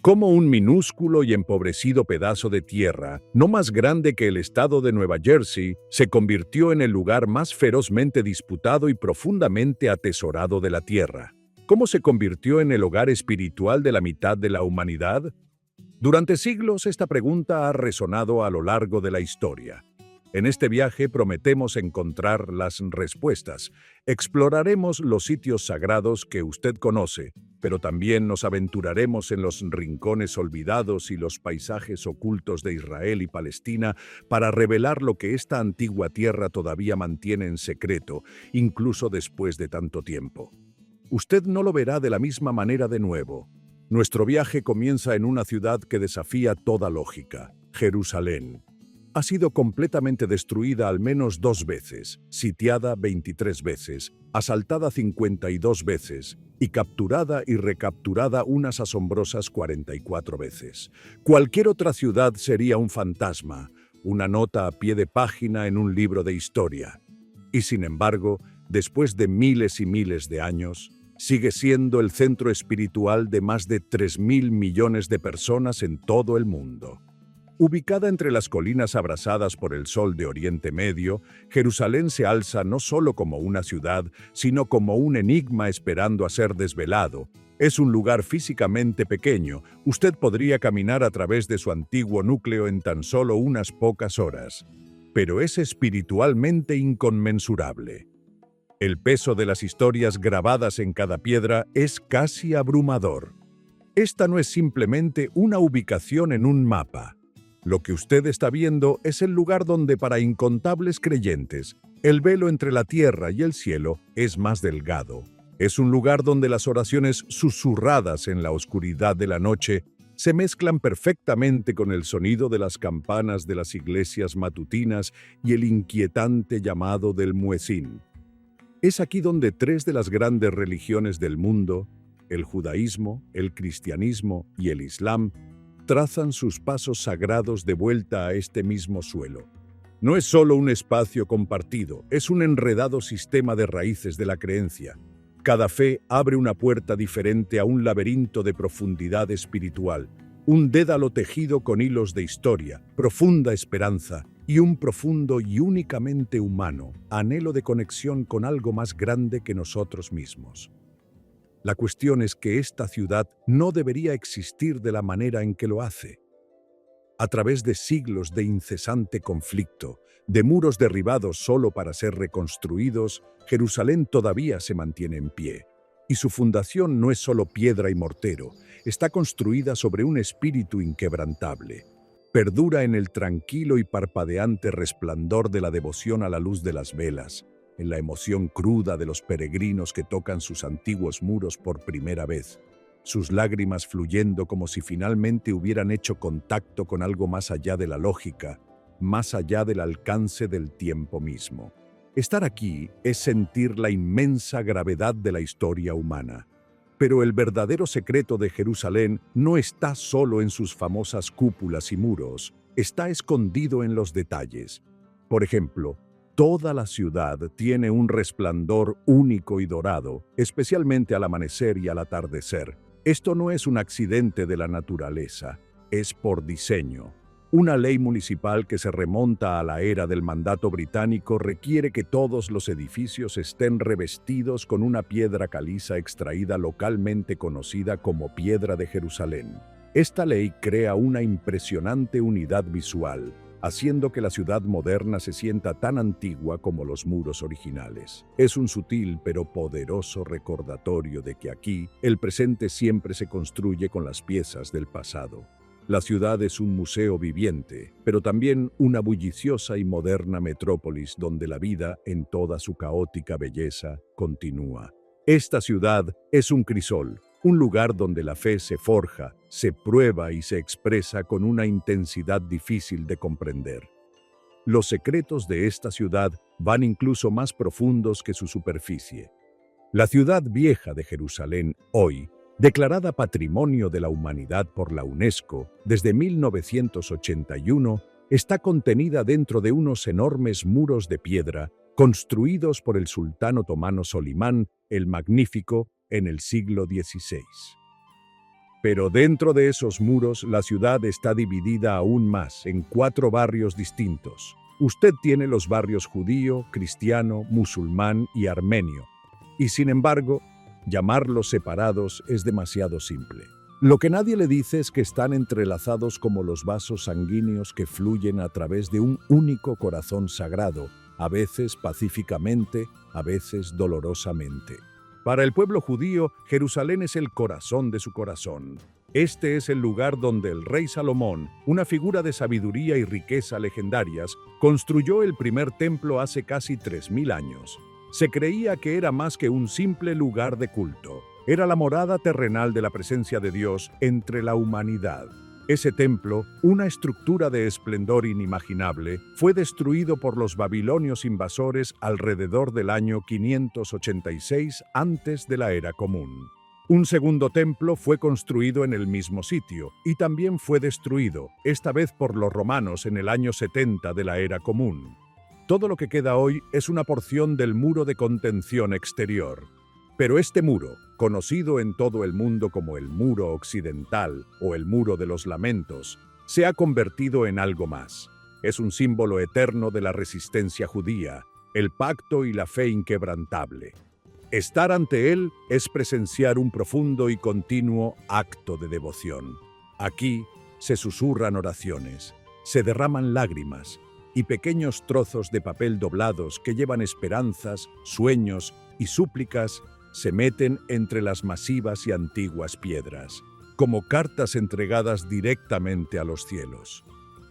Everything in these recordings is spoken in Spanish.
Cómo un minúsculo y empobrecido pedazo de tierra, no más grande que el estado de Nueva Jersey, se convirtió en el lugar más ferozmente disputado y profundamente atesorado de la tierra. ¿Cómo se convirtió en el hogar espiritual de la mitad de la humanidad? Durante siglos esta pregunta ha resonado a lo largo de la historia. En este viaje prometemos encontrar las respuestas. Exploraremos los sitios sagrados que usted conoce, pero también nos aventuraremos en los rincones olvidados y los paisajes ocultos de Israel y Palestina para revelar lo que esta antigua tierra todavía mantiene en secreto, incluso después de tanto tiempo. Usted no lo verá de la misma manera de nuevo. Nuestro viaje comienza en una ciudad que desafía toda lógica, Jerusalén. Ha sido completamente destruida al menos 2 veces, sitiada 23 veces, asaltada 52 veces y capturada y recapturada unas asombrosas 44 veces. Cualquier otra ciudad sería un fantasma, una nota a pie de página en un libro de historia. Y sin embargo, después de miles y miles de años, sigue siendo el centro espiritual de más de 3.000 millones de personas en todo el mundo. Ubicada entre las colinas abrasadas por el sol de Oriente Medio, Jerusalén se alza no solo como una ciudad, sino como un enigma esperando a ser desvelado. Es un lugar físicamente pequeño, usted podría caminar a través de su antiguo núcleo en tan solo unas pocas horas, pero es espiritualmente inconmensurable. El peso de las historias grabadas en cada piedra es casi abrumador. Esta no es simplemente una ubicación en un mapa. Lo que usted está viendo es el lugar donde para incontables creyentes, el velo entre la tierra y el cielo es más delgado. Es un lugar donde las oraciones susurradas en la oscuridad de la noche se mezclan perfectamente con el sonido de las campanas de las iglesias matutinas y el inquietante llamado del muezín. Es aquí donde 3 de las grandes religiones del mundo, el judaísmo, el cristianismo y el islam, trazan sus pasos sagrados de vuelta a este mismo suelo. No es solo un espacio compartido, es un enredado sistema de raíces de la creencia. Cada fe abre una puerta diferente a un laberinto de profundidad espiritual, un dédalo tejido con hilos de historia, profunda esperanza y un profundo y únicamente humano anhelo de conexión con algo más grande que nosotros mismos. La cuestión es que esta ciudad no debería existir de la manera en que lo hace. A través de siglos de incesante conflicto, de muros derribados solo para ser reconstruidos, Jerusalén todavía se mantiene en pie. Y su fundación no es solo piedra y mortero, está construida sobre un espíritu inquebrantable. Perdura en el tranquilo y parpadeante resplandor de la devoción a la luz de las velas, en la emoción cruda de los peregrinos que tocan sus antiguos muros por primera vez, sus lágrimas fluyendo como si finalmente hubieran hecho contacto con algo más allá de la lógica, más allá del alcance del tiempo mismo. Estar aquí es sentir la inmensa gravedad de la historia humana. Pero el verdadero secreto de Jerusalén no está solo en sus famosas cúpulas y muros, está escondido en los detalles. Por ejemplo, toda la ciudad tiene un resplandor único y dorado, especialmente al amanecer y al atardecer. Esto no es un accidente de la naturaleza, es por diseño. Una ley municipal que se remonta a la era del mandato británico requiere que todos los edificios estén revestidos con una piedra caliza extraída localmente conocida como Piedra de Jerusalén. Esta ley crea una impresionante unidad visual, haciendo que la ciudad moderna se sienta tan antigua como los muros originales. Es un sutil pero poderoso recordatorio de que aquí el presente siempre se construye con las piezas del pasado. La ciudad es un museo viviente, pero también una bulliciosa y moderna metrópolis donde la vida, en toda su caótica belleza, continúa. Esta ciudad es un crisol, un lugar donde la fe se forja, se prueba y se expresa con una intensidad difícil de comprender. Los secretos de esta ciudad van incluso más profundos que su superficie. La ciudad vieja de Jerusalén, hoy, declarada Patrimonio de la Humanidad por la UNESCO desde 1981, está contenida dentro de unos enormes muros de piedra construidos por el sultán otomano Solimán el Magnífico en el siglo XVI. Pero dentro de esos muros, la ciudad está dividida aún más en 4 barrios distintos. Usted tiene los barrios judío, cristiano, musulmán y armenio. Y sin embargo, llamarlos separados es demasiado simple. Lo que nadie le dice es que están entrelazados como los vasos sanguíneos que fluyen a través de un único corazón sagrado, a veces pacíficamente, a veces dolorosamente. Para el pueblo judío, Jerusalén es el corazón de su corazón. Este es el lugar donde el rey Salomón, una figura de sabiduría y riqueza legendarias, construyó el primer templo hace casi 3000 años. Se creía que era más que un simple lugar de culto. Era la morada terrenal de la presencia de Dios entre la humanidad. Ese templo, una estructura de esplendor inimaginable, fue destruido por los babilonios invasores alrededor del año 586 antes de la Era Común. Un segundo templo fue construido en el mismo sitio y también fue destruido, esta vez por los romanos en el año 70 de la Era Común. Todo lo que queda hoy es una porción del muro de contención exterior. Pero este muro, conocido en todo el mundo como el Muro Occidental o el Muro de los Lamentos, se ha convertido en algo más. Es un símbolo eterno de la resistencia judía, el pacto y la fe inquebrantable. Estar ante él es presenciar un profundo y continuo acto de devoción. Aquí se susurran oraciones, se derraman lágrimas y pequeños trozos de papel doblados que llevan esperanzas, sueños y súplicas se meten entre las masivas y antiguas piedras, como cartas entregadas directamente a los cielos.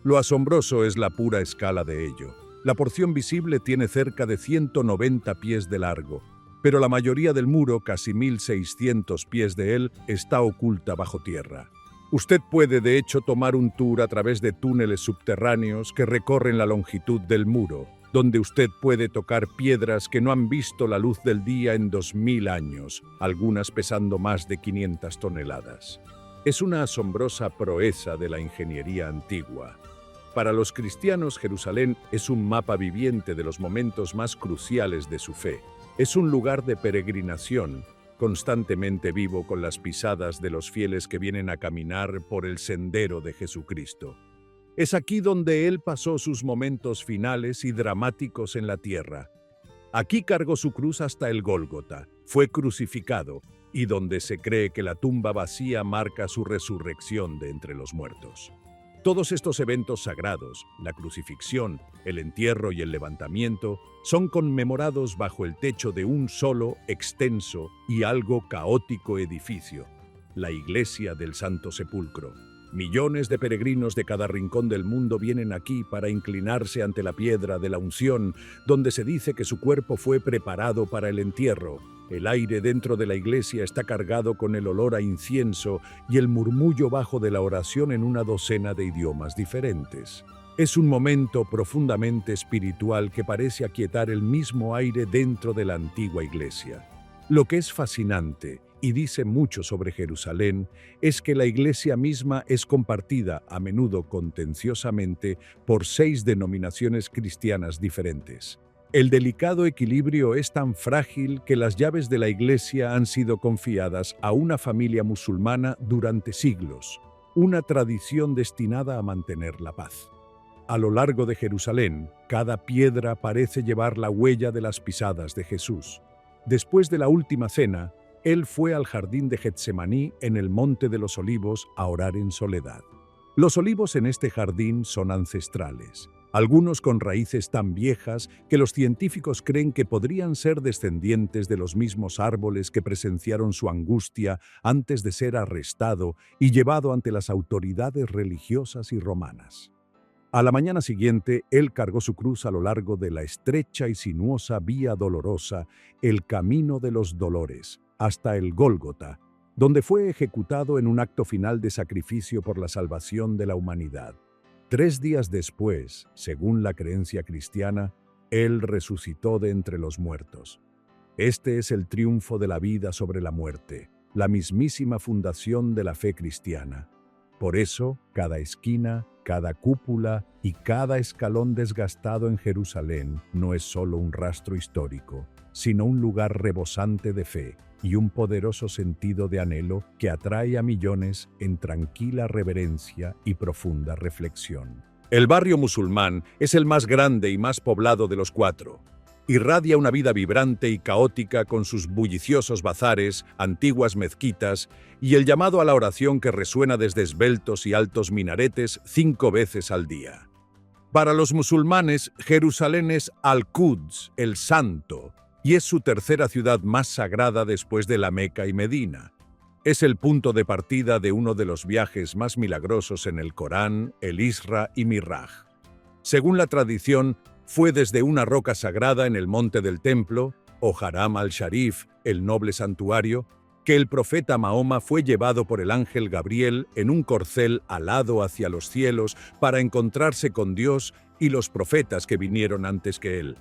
Lo asombroso es la pura escala de ello. La porción visible tiene cerca de 190 pies de largo, pero la mayoría del muro, casi 1600 pies de él, está oculta bajo tierra. Usted puede, de hecho, tomar un tour a través de túneles subterráneos que recorren la longitud del muro, donde usted puede tocar piedras que no han visto la luz del día en 2000 años, algunas pesando más de 500 toneladas. Es una asombrosa proeza de la ingeniería antigua. Para los cristianos, Jerusalén es un mapa viviente de los momentos más cruciales de su fe. Es un lugar de peregrinación, constantemente vivo con las pisadas de los fieles que vienen a caminar por el sendero de Jesucristo. Es aquí donde Él pasó sus momentos finales y dramáticos en la tierra. Aquí cargó su cruz hasta el Gólgota, fue crucificado, y donde se cree que la tumba vacía marca su resurrección de entre los muertos. Todos estos eventos sagrados, la crucifixión, el entierro y el levantamiento, son conmemorados bajo el techo de un solo, extenso y algo caótico edificio, la Iglesia del Santo Sepulcro. Millones de peregrinos de cada rincón del mundo vienen aquí para inclinarse ante la piedra de la unción, donde se dice que su cuerpo fue preparado para el entierro. El aire dentro de la iglesia está cargado con el olor a incienso y el murmullo bajo de la oración en una docena de idiomas diferentes. Es un momento profundamente espiritual que parece aquietar el mismo aire dentro de la antigua iglesia. Lo que es fascinante y dice mucho sobre Jerusalén es que la iglesia misma es compartida, a menudo contenciosamente, por 6 denominaciones cristianas diferentes. El delicado equilibrio es tan frágil que las llaves de la iglesia han sido confiadas a una familia musulmana durante siglos, una tradición destinada a mantener la paz. A lo largo de Jerusalén, cada piedra parece llevar la huella de las pisadas de Jesús. Después de la última cena, Él fue al jardín de Getsemaní en el Monte de los Olivos a orar en soledad. Los olivos en este jardín son ancestrales, algunos con raíces tan viejas que los científicos creen que podrían ser descendientes de los mismos árboles que presenciaron su angustia antes de ser arrestado y llevado ante las autoridades religiosas y romanas. A la mañana siguiente, Él cargó su cruz a lo largo de la estrecha y sinuosa Vía Dolorosa, el Camino de los Dolores, hasta el Gólgota, donde fue ejecutado en un acto final de sacrificio por la salvación de la humanidad. 3 días después, según la creencia cristiana, Él resucitó de entre los muertos. Este es el triunfo de la vida sobre la muerte, la mismísima fundación de la fe cristiana. Por eso, cada esquina, cada cúpula y cada escalón desgastado en Jerusalén no es solo un rastro histórico, sino un lugar rebosante de fe, y un poderoso sentido de anhelo que atrae a millones en tranquila reverencia y profunda reflexión. El barrio musulmán es el más grande y más poblado de los cuatro. Irradia una vida vibrante y caótica con sus bulliciosos bazares, antiguas mezquitas y el llamado a la oración que resuena desde esbeltos y altos minaretes 5 veces al día. Para los musulmanes, Jerusalén es Al-Quds, el Santo, y es su tercera ciudad más sagrada después de la Meca y Medina. Es el punto de partida de uno de los viajes más milagrosos en el Corán, el Isra y Miraj. Según la tradición, fue desde una roca sagrada en el monte del templo, o Haram al-Sharif, el noble santuario, que el profeta Mahoma fue llevado por el ángel Gabriel en un corcel alado hacia los cielos para encontrarse con Dios y los profetas que vinieron antes que él.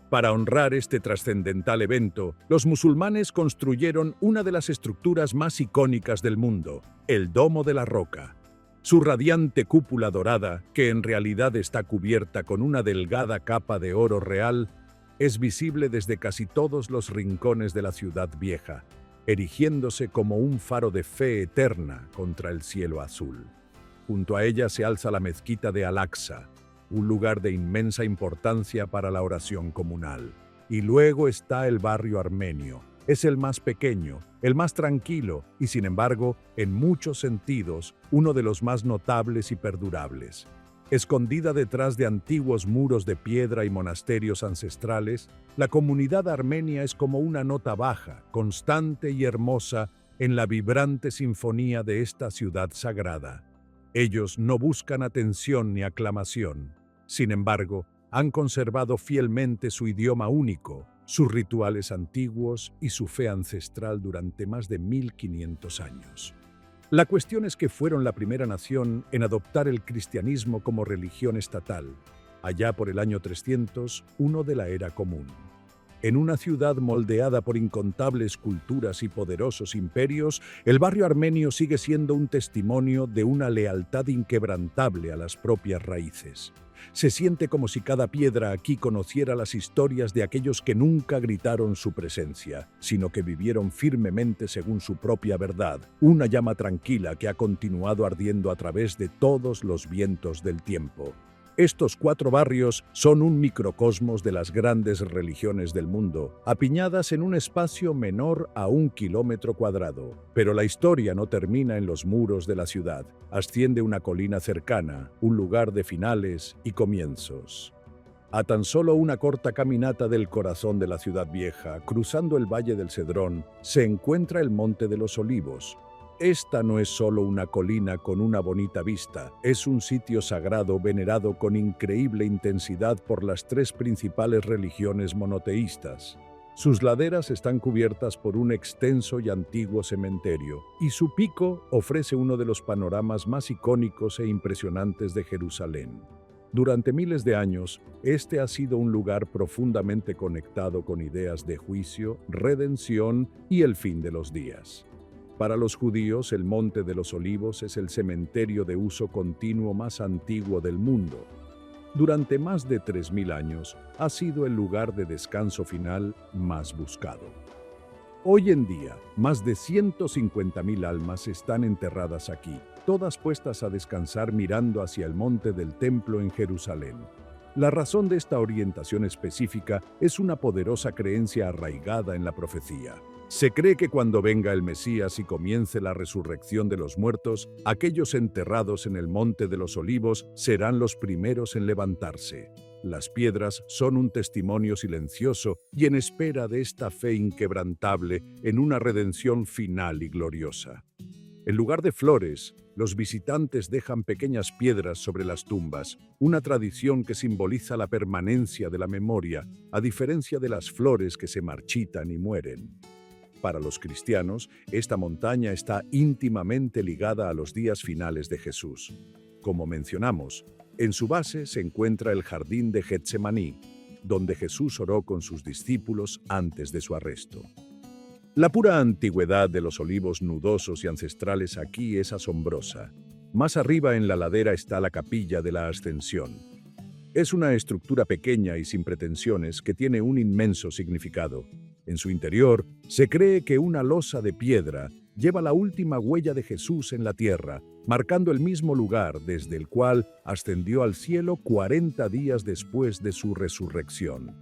Para honrar este trascendental evento, los musulmanes construyeron una de las estructuras más icónicas del mundo, el Domo de la Roca. Su radiante cúpula dorada, que en realidad está cubierta con una delgada capa de oro real, es visible desde casi todos los rincones de la ciudad vieja, erigiéndose como un faro de fe eterna contra el cielo azul. Junto a ella se alza la mezquita de Al-Aqsa, un lugar de inmensa importancia para la oración comunal. Y luego está el barrio armenio. Es el más pequeño, el más tranquilo y, sin embargo, en muchos sentidos, uno de los más notables y perdurables. Escondida detrás de antiguos muros de piedra y monasterios ancestrales, la comunidad armenia es como una nota baja, constante y hermosa en la vibrante sinfonía de esta ciudad sagrada. Ellos no buscan atención ni aclamación. Sin embargo, han conservado fielmente su idioma único, sus rituales antiguos y su fe ancestral durante más de 1500 años. La cuestión es que fueron la primera nación en adoptar el cristianismo como religión estatal, allá por el año 301 de la era común. En una ciudad moldeada por incontables culturas y poderosos imperios, el barrio armenio sigue siendo un testimonio de una lealtad inquebrantable a las propias raíces. Se siente como si cada piedra aquí conociera las historias de aquellos que nunca gritaron su presencia, sino que vivieron firmemente según su propia verdad, una llama tranquila que ha continuado ardiendo a través de todos los vientos del tiempo. Estos 4 barrios son un microcosmos de las grandes religiones del mundo, apiñadas en un espacio menor a 1 kilómetro cuadrado. Pero la historia no termina en los muros de la ciudad. Asciende una colina cercana, un lugar de finales y comienzos. A tan solo una corta caminata del corazón de la ciudad vieja, cruzando el Valle del Cedrón, se encuentra el Monte de los Olivos. Esta no es solo una colina con una bonita vista, es un sitio sagrado venerado con increíble intensidad por las 3 principales religiones monoteístas. Sus laderas están cubiertas por un extenso y antiguo cementerio, y su pico ofrece uno de los panoramas más icónicos e impresionantes de Jerusalén. Durante miles de años, este ha sido un lugar profundamente conectado con ideas de juicio, redención y el fin de los días. Para los judíos, el Monte de los Olivos es el cementerio de uso continuo más antiguo del mundo. Durante más de 3000 años, ha sido el lugar de descanso final más buscado. Hoy en día, más de 150.000 almas están enterradas aquí, todas puestas a descansar mirando hacia el monte del Templo en Jerusalén. La razón de esta orientación específica es una poderosa creencia arraigada en la profecía. Se cree que cuando venga el Mesías y comience la resurrección de los muertos, aquellos enterrados en el Monte de los Olivos serán los primeros en levantarse. Las piedras son un testimonio silencioso y en espera de esta fe inquebrantable en una redención final y gloriosa. En lugar de flores, los visitantes dejan pequeñas piedras sobre las tumbas, una tradición que simboliza la permanencia de la memoria, a diferencia de las flores que se marchitan y mueren. Para los cristianos, esta montaña está íntimamente ligada a los días finales de Jesús. Como mencionamos, en su base se encuentra el jardín de Getsemaní, donde Jesús oró con sus discípulos antes de su arresto. La pura antigüedad de los olivos nudosos y ancestrales aquí es asombrosa. Más arriba en la ladera está la Capilla de la Ascensión. Es una estructura pequeña y sin pretensiones que tiene un inmenso significado. En su interior, se cree que una losa de piedra lleva la última huella de Jesús en la tierra, marcando el mismo lugar desde el cual ascendió al cielo 40 días después de su resurrección.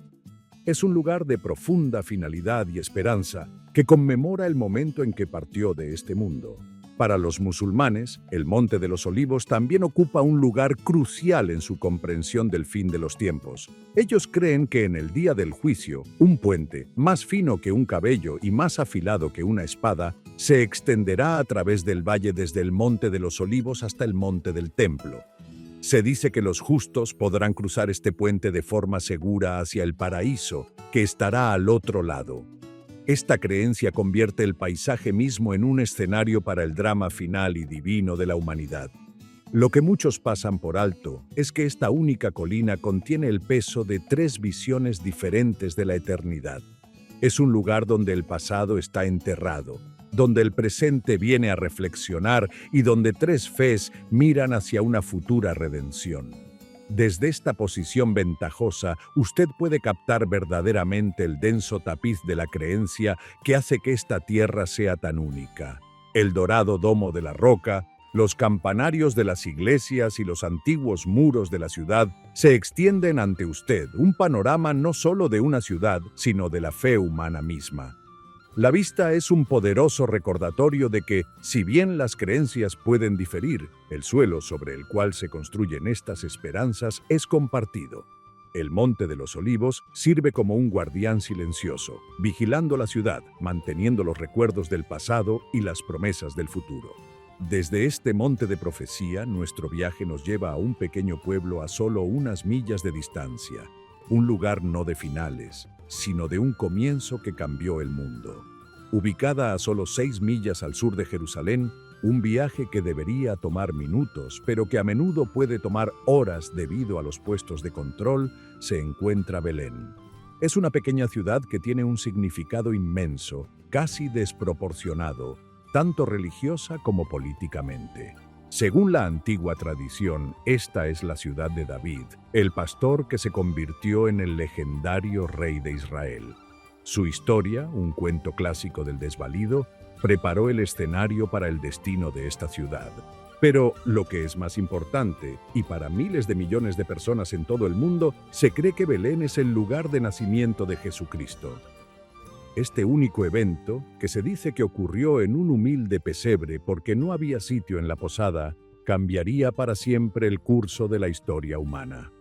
Es un lugar de profunda finalidad y esperanza que conmemora el momento en que partió de este mundo. Para los musulmanes, el Monte de los Olivos también ocupa un lugar crucial en su comprensión del fin de los tiempos. Ellos creen que en el día del juicio, un puente, más fino que un cabello y más afilado que una espada, se extenderá a través del valle desde el Monte de los Olivos hasta el Monte del Templo. Se dice que los justos podrán cruzar este puente de forma segura hacia el paraíso, que estará al otro lado. Esta creencia convierte el paisaje mismo en un escenario para el drama final y divino de la humanidad. Lo que muchos pasan por alto es que esta única colina contiene el peso de 3 visiones diferentes de la eternidad. Es un lugar donde el pasado está enterrado, donde el presente viene a reflexionar y donde 3 fes miran hacia una futura redención. Desde esta posición ventajosa, usted puede captar verdaderamente el denso tapiz de la creencia que hace que esta tierra sea tan única. El dorado domo de la roca, los campanarios de las iglesias y los antiguos muros de la ciudad se extienden ante usted, un panorama no solo de una ciudad, sino de la fe humana misma. La vista es un poderoso recordatorio de que, si bien las creencias pueden diferir, el suelo sobre el cual se construyen estas esperanzas es compartido. El Monte de los Olivos sirve como un guardián silencioso, vigilando la ciudad, manteniendo los recuerdos del pasado y las promesas del futuro. Desde este monte de profecía, nuestro viaje nos lleva a un pequeño pueblo a solo unas millas de distancia. Un lugar no de finales, sino de un comienzo que cambió el mundo. Ubicada a solo 6 millas al sur de Jerusalén, un viaje que debería tomar minutos, pero que a menudo puede tomar horas debido a los puestos de control, se encuentra Belén. Es una pequeña ciudad que tiene un significado inmenso, casi desproporcionado, tanto religiosa como políticamente. Según la antigua tradición, esta es la ciudad de David, el pastor que se convirtió en el legendario rey de Israel. Su historia, un cuento clásico del desvalido, preparó el escenario para el destino de esta ciudad. Pero lo que es más importante, y para miles de millones de personas en todo el mundo, se cree que Belén es el lugar de nacimiento de Jesucristo. Este único evento, que se dice que ocurrió en un humilde pesebre porque no había sitio en la posada, cambiaría para siempre el curso de la historia humana.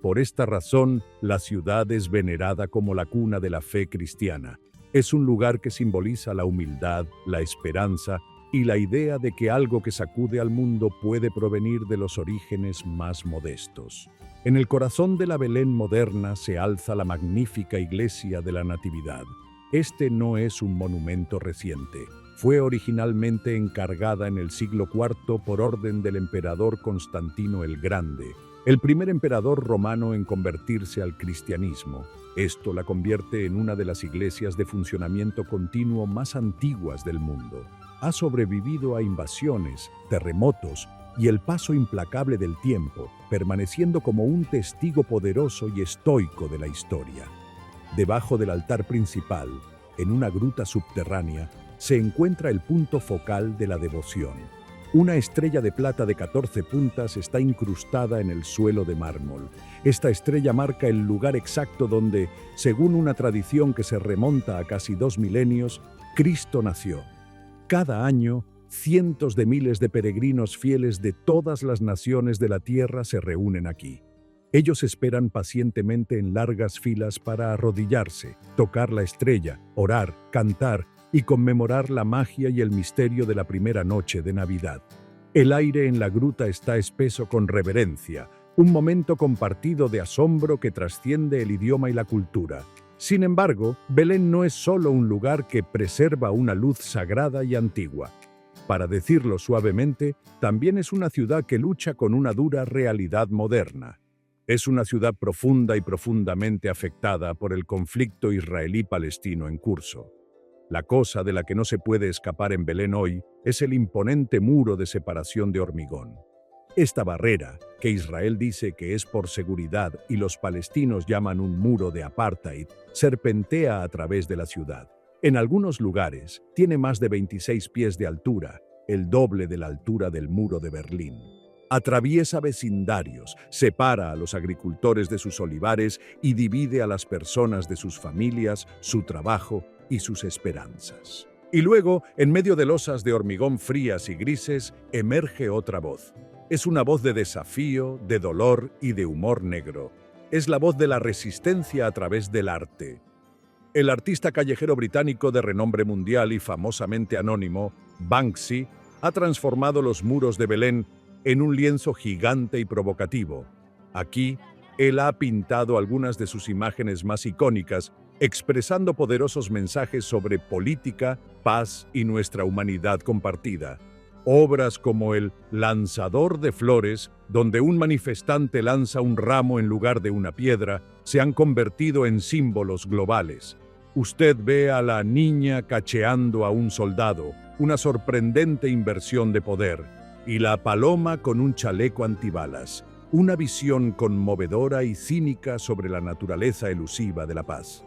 Por esta razón, la ciudad es venerada como la cuna de la fe cristiana. Es un lugar que simboliza la humildad, la esperanza y la idea de que algo que sacude al mundo puede provenir de los orígenes más modestos. En el corazón de la Belén moderna se alza la magnífica iglesia de la Natividad. Este no es un monumento reciente. Fue originalmente encargada en el siglo IV por orden del emperador Constantino el Grande, el primer emperador romano en convertirse al cristianismo. Esto la convierte en una de las iglesias de funcionamiento continuo más antiguas del mundo. Ha sobrevivido a invasiones, terremotos y el paso implacable del tiempo, permaneciendo como un testigo poderoso y estoico de la historia. Debajo del altar principal, en una gruta subterránea, se encuentra el punto focal de la devoción. Una estrella de plata de 14 puntas está incrustada en el suelo de mármol. Esta estrella marca el lugar exacto donde, según una tradición que se remonta a casi 2 milenios, Cristo nació. Cada año, cientos de miles de peregrinos fieles de todas las naciones de la tierra se reúnen aquí. Ellos esperan pacientemente en largas filas para arrodillarse, tocar la estrella, orar, cantar y conmemorar la magia y el misterio de la primera noche de Navidad. El aire en la gruta está espeso con reverencia, un momento compartido de asombro que trasciende el idioma y la cultura. Sin embargo, Belén no es solo un lugar que preserva una luz sagrada y antigua. Para decirlo suavemente, también es una ciudad que lucha con una dura realidad moderna. Es una ciudad profunda y profundamente afectada por el conflicto israelí-palestino en curso. La cosa de la que no se puede escapar en Belén hoy es el imponente muro de separación de hormigón. Esta barrera, que Israel dice que es por seguridad y los palestinos llaman un muro de apartheid, serpentea a través de la ciudad. En algunos lugares tiene más de 26 pies de altura, el doble de la altura del muro de Berlín. Atraviesa vecindarios, separa a los agricultores de sus olivares y divide a las personas de sus familias, su trabajo y sus esperanzas. Y luego, en medio de losas de hormigón frías y grises, emerge otra voz. Es una voz de desafío, de dolor y de humor negro. Es la voz de la resistencia a través del arte. El artista callejero británico de renombre mundial y famosamente anónimo, Banksy, ha transformado los muros de Belén en un lienzo gigante y provocativo. Aquí, él ha pintado algunas de sus imágenes más icónicas, expresando poderosos mensajes sobre política, paz y nuestra humanidad compartida. Obras como el Lanzador de Flores, donde un manifestante lanza un ramo en lugar de una piedra, se han convertido en símbolos globales. Usted ve a la niña cacheando a un soldado, una sorprendente inversión de poder, y la paloma con un chaleco antibalas, una visión conmovedora y cínica sobre la naturaleza elusiva de la paz.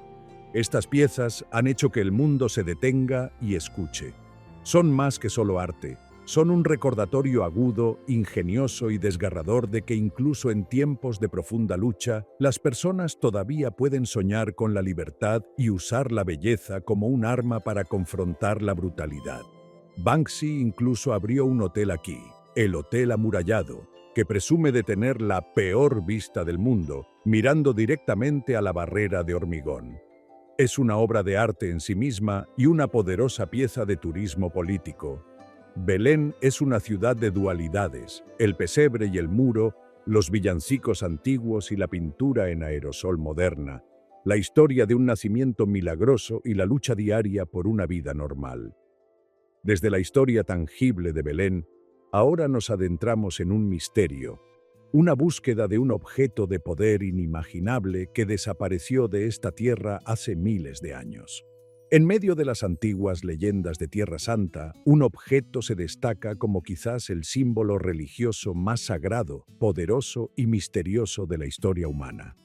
Estas piezas han hecho que el mundo se detenga y escuche. Son más que solo arte. Son un recordatorio agudo, ingenioso y desgarrador de que incluso en tiempos de profunda lucha, las personas todavía pueden soñar con la libertad y usar la belleza como un arma para confrontar la brutalidad. Banksy incluso abrió un hotel aquí, el Hotel Amurallado, que presume de tener la peor vista del mundo, mirando directamente a la barrera de hormigón. Es una obra de arte en sí misma y una poderosa pieza de turismo político. Belén es una ciudad de dualidades, el pesebre y el muro, los villancicos antiguos y la pintura en aerosol moderna, la historia de un nacimiento milagroso y la lucha diaria por una vida normal. Desde la historia tangible de Belén, ahora nos adentramos en un misterio, una búsqueda de un objeto de poder inimaginable que desapareció de esta tierra hace miles de años. En medio de las antiguas leyendas de Tierra Santa, un objeto se destaca como quizás el símbolo religioso más sagrado, poderoso y misterioso de la historia humana: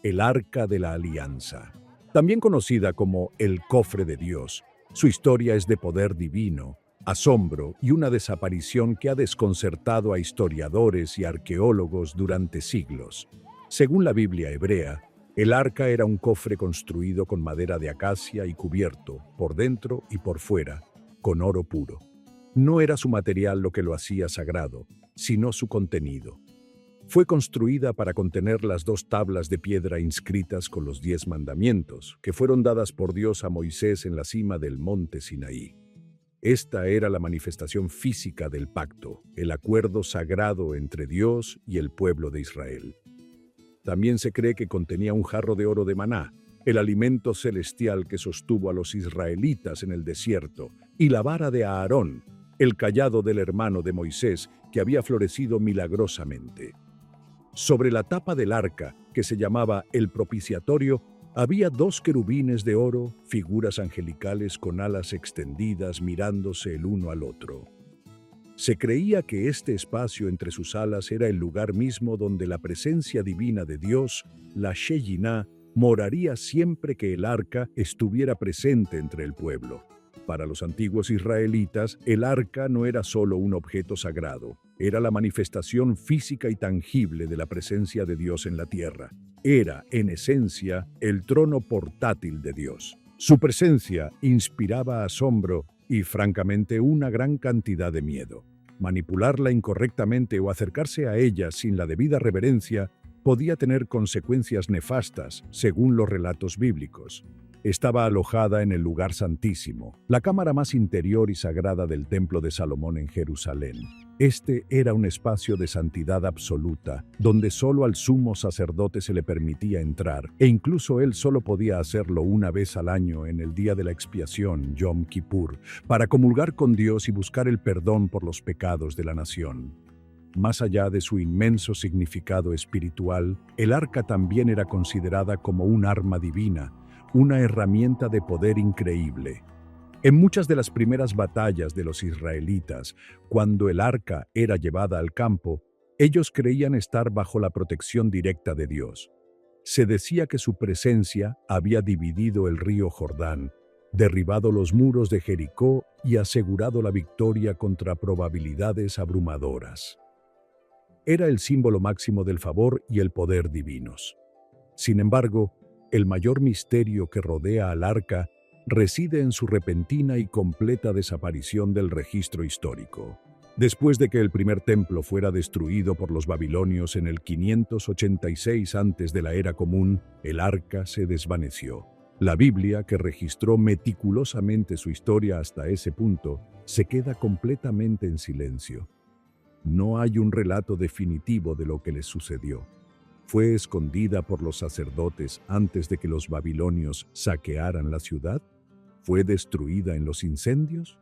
el Arca de la Alianza. También conocida como el Cofre de Dios, su historia es de poder divino, asombro y una desaparición que ha desconcertado a historiadores y arqueólogos durante siglos. Según la Biblia hebrea, el arca era un cofre construido con madera de acacia y cubierto, por dentro y por fuera, con oro puro. No era su material lo que lo hacía sagrado, sino su contenido. Fue construida para contener las 2 tablas de piedra inscritas con los 10 mandamientos, que fueron dadas por Dios a Moisés en la cima del monte Sinaí. Esta era la manifestación física del pacto, el acuerdo sagrado entre Dios y el pueblo de Israel. También se cree que contenía un jarro de oro de maná, el alimento celestial que sostuvo a los israelitas en el desierto, y la vara de Aarón, el cayado del hermano de Moisés, que había florecido milagrosamente. Sobre la tapa del arca, que se llamaba el propiciatorio, había 2 querubines de oro, figuras angelicales con alas extendidas mirándose el uno al otro. Se creía que este espacio entre sus alas era el lugar mismo donde la presencia divina de Dios, la Shekinah, moraría siempre que el arca estuviera presente entre el pueblo. Para los antiguos israelitas, el arca no era solo un objeto sagrado, era la manifestación física y tangible de la presencia de Dios en la tierra. Era, en esencia, el trono portátil de Dios. Su presencia inspiraba asombro y, francamente, una gran cantidad de miedo. Manipularla incorrectamente o acercarse a ella sin la debida reverencia podía tener consecuencias nefastas, según los relatos bíblicos. Estaba alojada en el lugar santísimo, la cámara más interior y sagrada del Templo de Salomón en Jerusalén. Este era un espacio de santidad absoluta, donde solo al sumo sacerdote se le permitía entrar, e incluso él solo podía hacerlo una vez al año en el día de la expiación, Yom Kippur, para comulgar con Dios y buscar el perdón por los pecados de la nación. Más allá de su inmenso significado espiritual, el arca también era considerada como un arma divina, una herramienta de poder increíble. En muchas de las primeras batallas de los israelitas, cuando el arca era llevada al campo, Ellos creían estar bajo la protección directa de Dios. Se decía que su presencia había dividido el río Jordán, derribado los muros de Jericó y asegurado la victoria contra probabilidades abrumadoras. Era el símbolo máximo del favor y el poder divinos. Sin embargo, el mayor misterio que rodea al arca reside en su repentina y completa desaparición del registro histórico. Después de que el primer templo fuera destruido por los babilonios en el 586 antes de la Era Común, el arca se desvaneció. La Biblia, que registró meticulosamente su historia hasta ese punto, se queda completamente en silencio. No hay un relato definitivo de lo que les sucedió. ¿Fue escondida por los sacerdotes antes de que los babilonios saquearan la ciudad? ¿Fue destruida en los incendios?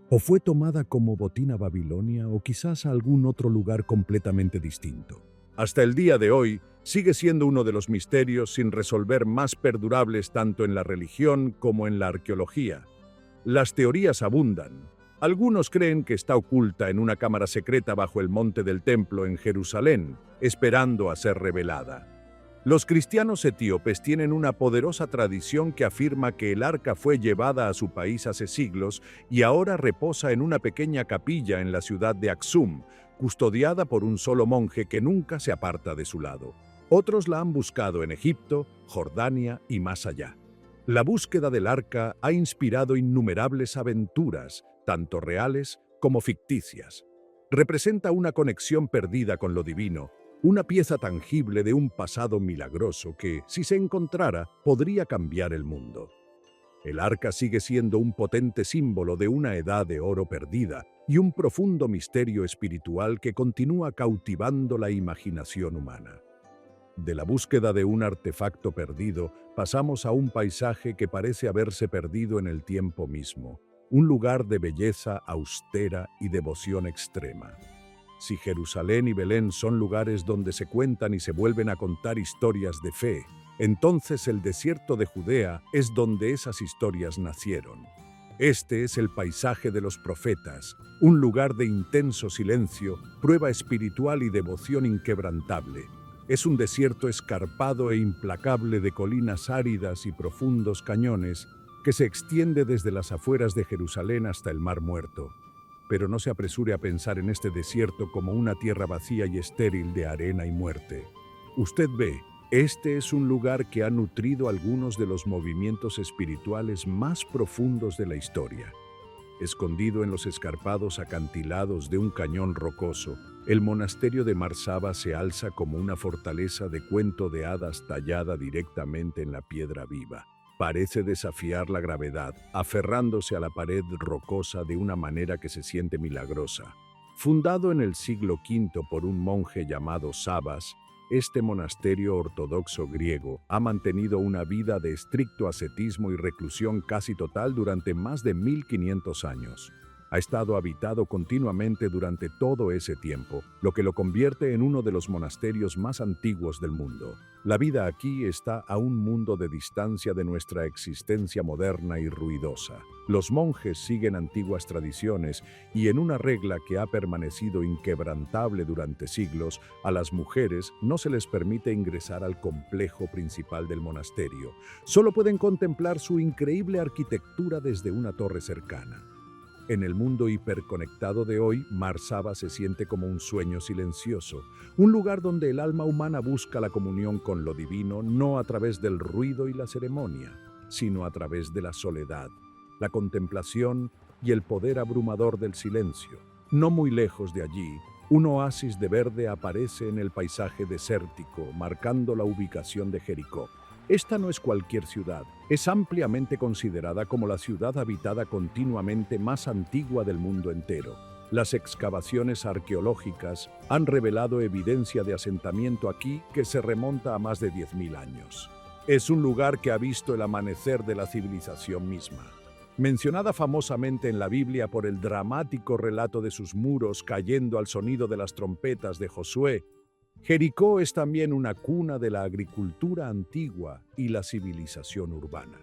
¿O fue tomada como botín a Babilonia o quizás a algún otro lugar completamente distinto? Hasta el día de hoy, sigue siendo uno de los misterios sin resolver más perdurables tanto en la religión como en la arqueología. Las teorías abundan. Algunos creen que está oculta en una cámara secreta bajo el monte del templo en Jerusalén, esperando a ser revelada. Los cristianos etíopes tienen una poderosa tradición que afirma que el arca fue llevada a su país hace siglos y ahora reposa en una pequeña capilla en la ciudad de Aksum, custodiada por un solo monje que nunca se aparta de su lado. Otros la han buscado en Egipto, Jordania y más allá. La búsqueda del arca ha inspirado innumerables aventuras, tanto reales como ficticias. Representa una conexión perdida con lo divino, una pieza tangible de un pasado milagroso que, si se encontrara, podría cambiar el mundo. El arca sigue siendo un potente símbolo de una edad de oro perdida y un profundo misterio espiritual que continúa cautivando la imaginación humana. De la búsqueda de un artefacto perdido, pasamos a un paisaje que parece haberse perdido en el tiempo mismo, un lugar de belleza austera y devoción extrema. Si Jerusalén y Belén son lugares donde se cuentan y se vuelven a contar historias de fe, entonces el desierto de Judea es donde esas historias nacieron. Este es el paisaje de los profetas, un lugar de intenso silencio, prueba espiritual y devoción inquebrantable. Es un desierto escarpado e implacable de colinas áridas y profundos cañones que se extiende desde las afueras de Jerusalén hasta el Mar Muerto. Pero no se apresure a pensar en este desierto como una tierra vacía y estéril de arena y muerte. Usted ve, este es un lugar que ha nutrido algunos de los movimientos espirituales más profundos de la historia. Escondido en los escarpados acantilados de un cañón rocoso, el monasterio de Mar Saba se alza como una fortaleza de cuento de hadas tallada directamente en la piedra viva. Parece desafiar la gravedad, aferrándose a la pared rocosa de una manera que se siente milagrosa. Fundado en el siglo V por un monje llamado Sabas, este monasterio ortodoxo griego ha mantenido una vida de estricto ascetismo y reclusión casi total durante más de 1500 años. Ha estado habitado continuamente durante todo ese tiempo, lo que lo convierte en uno de los monasterios más antiguos del mundo. La vida aquí está a un mundo de distancia de nuestra existencia moderna y ruidosa. Los monjes siguen antiguas tradiciones y en una regla que ha permanecido inquebrantable durante siglos, a las mujeres no se les permite ingresar al complejo principal del monasterio. Solo pueden contemplar su increíble arquitectura desde una torre cercana. En el mundo hiperconectado de hoy, Mar Saba se siente como un sueño silencioso, un lugar donde el alma humana busca la comunión con lo divino no a través del ruido y la ceremonia, sino a través de la soledad, la contemplación y el poder abrumador del silencio. No muy lejos de allí, un oasis de verde aparece en el paisaje desértico, marcando la ubicación de Jericó. Esta no es cualquier ciudad, es ampliamente considerada como la ciudad habitada continuamente más antigua del mundo entero. Las excavaciones arqueológicas han revelado evidencia de asentamiento aquí que se remonta a más de 10.000 años. Es un lugar que ha visto el amanecer de la civilización misma. Mencionada famosamente en la Biblia por el dramático relato de sus muros cayendo al sonido de las trompetas de Josué, Jericó es también una cuna de la agricultura antigua y la civilización urbana.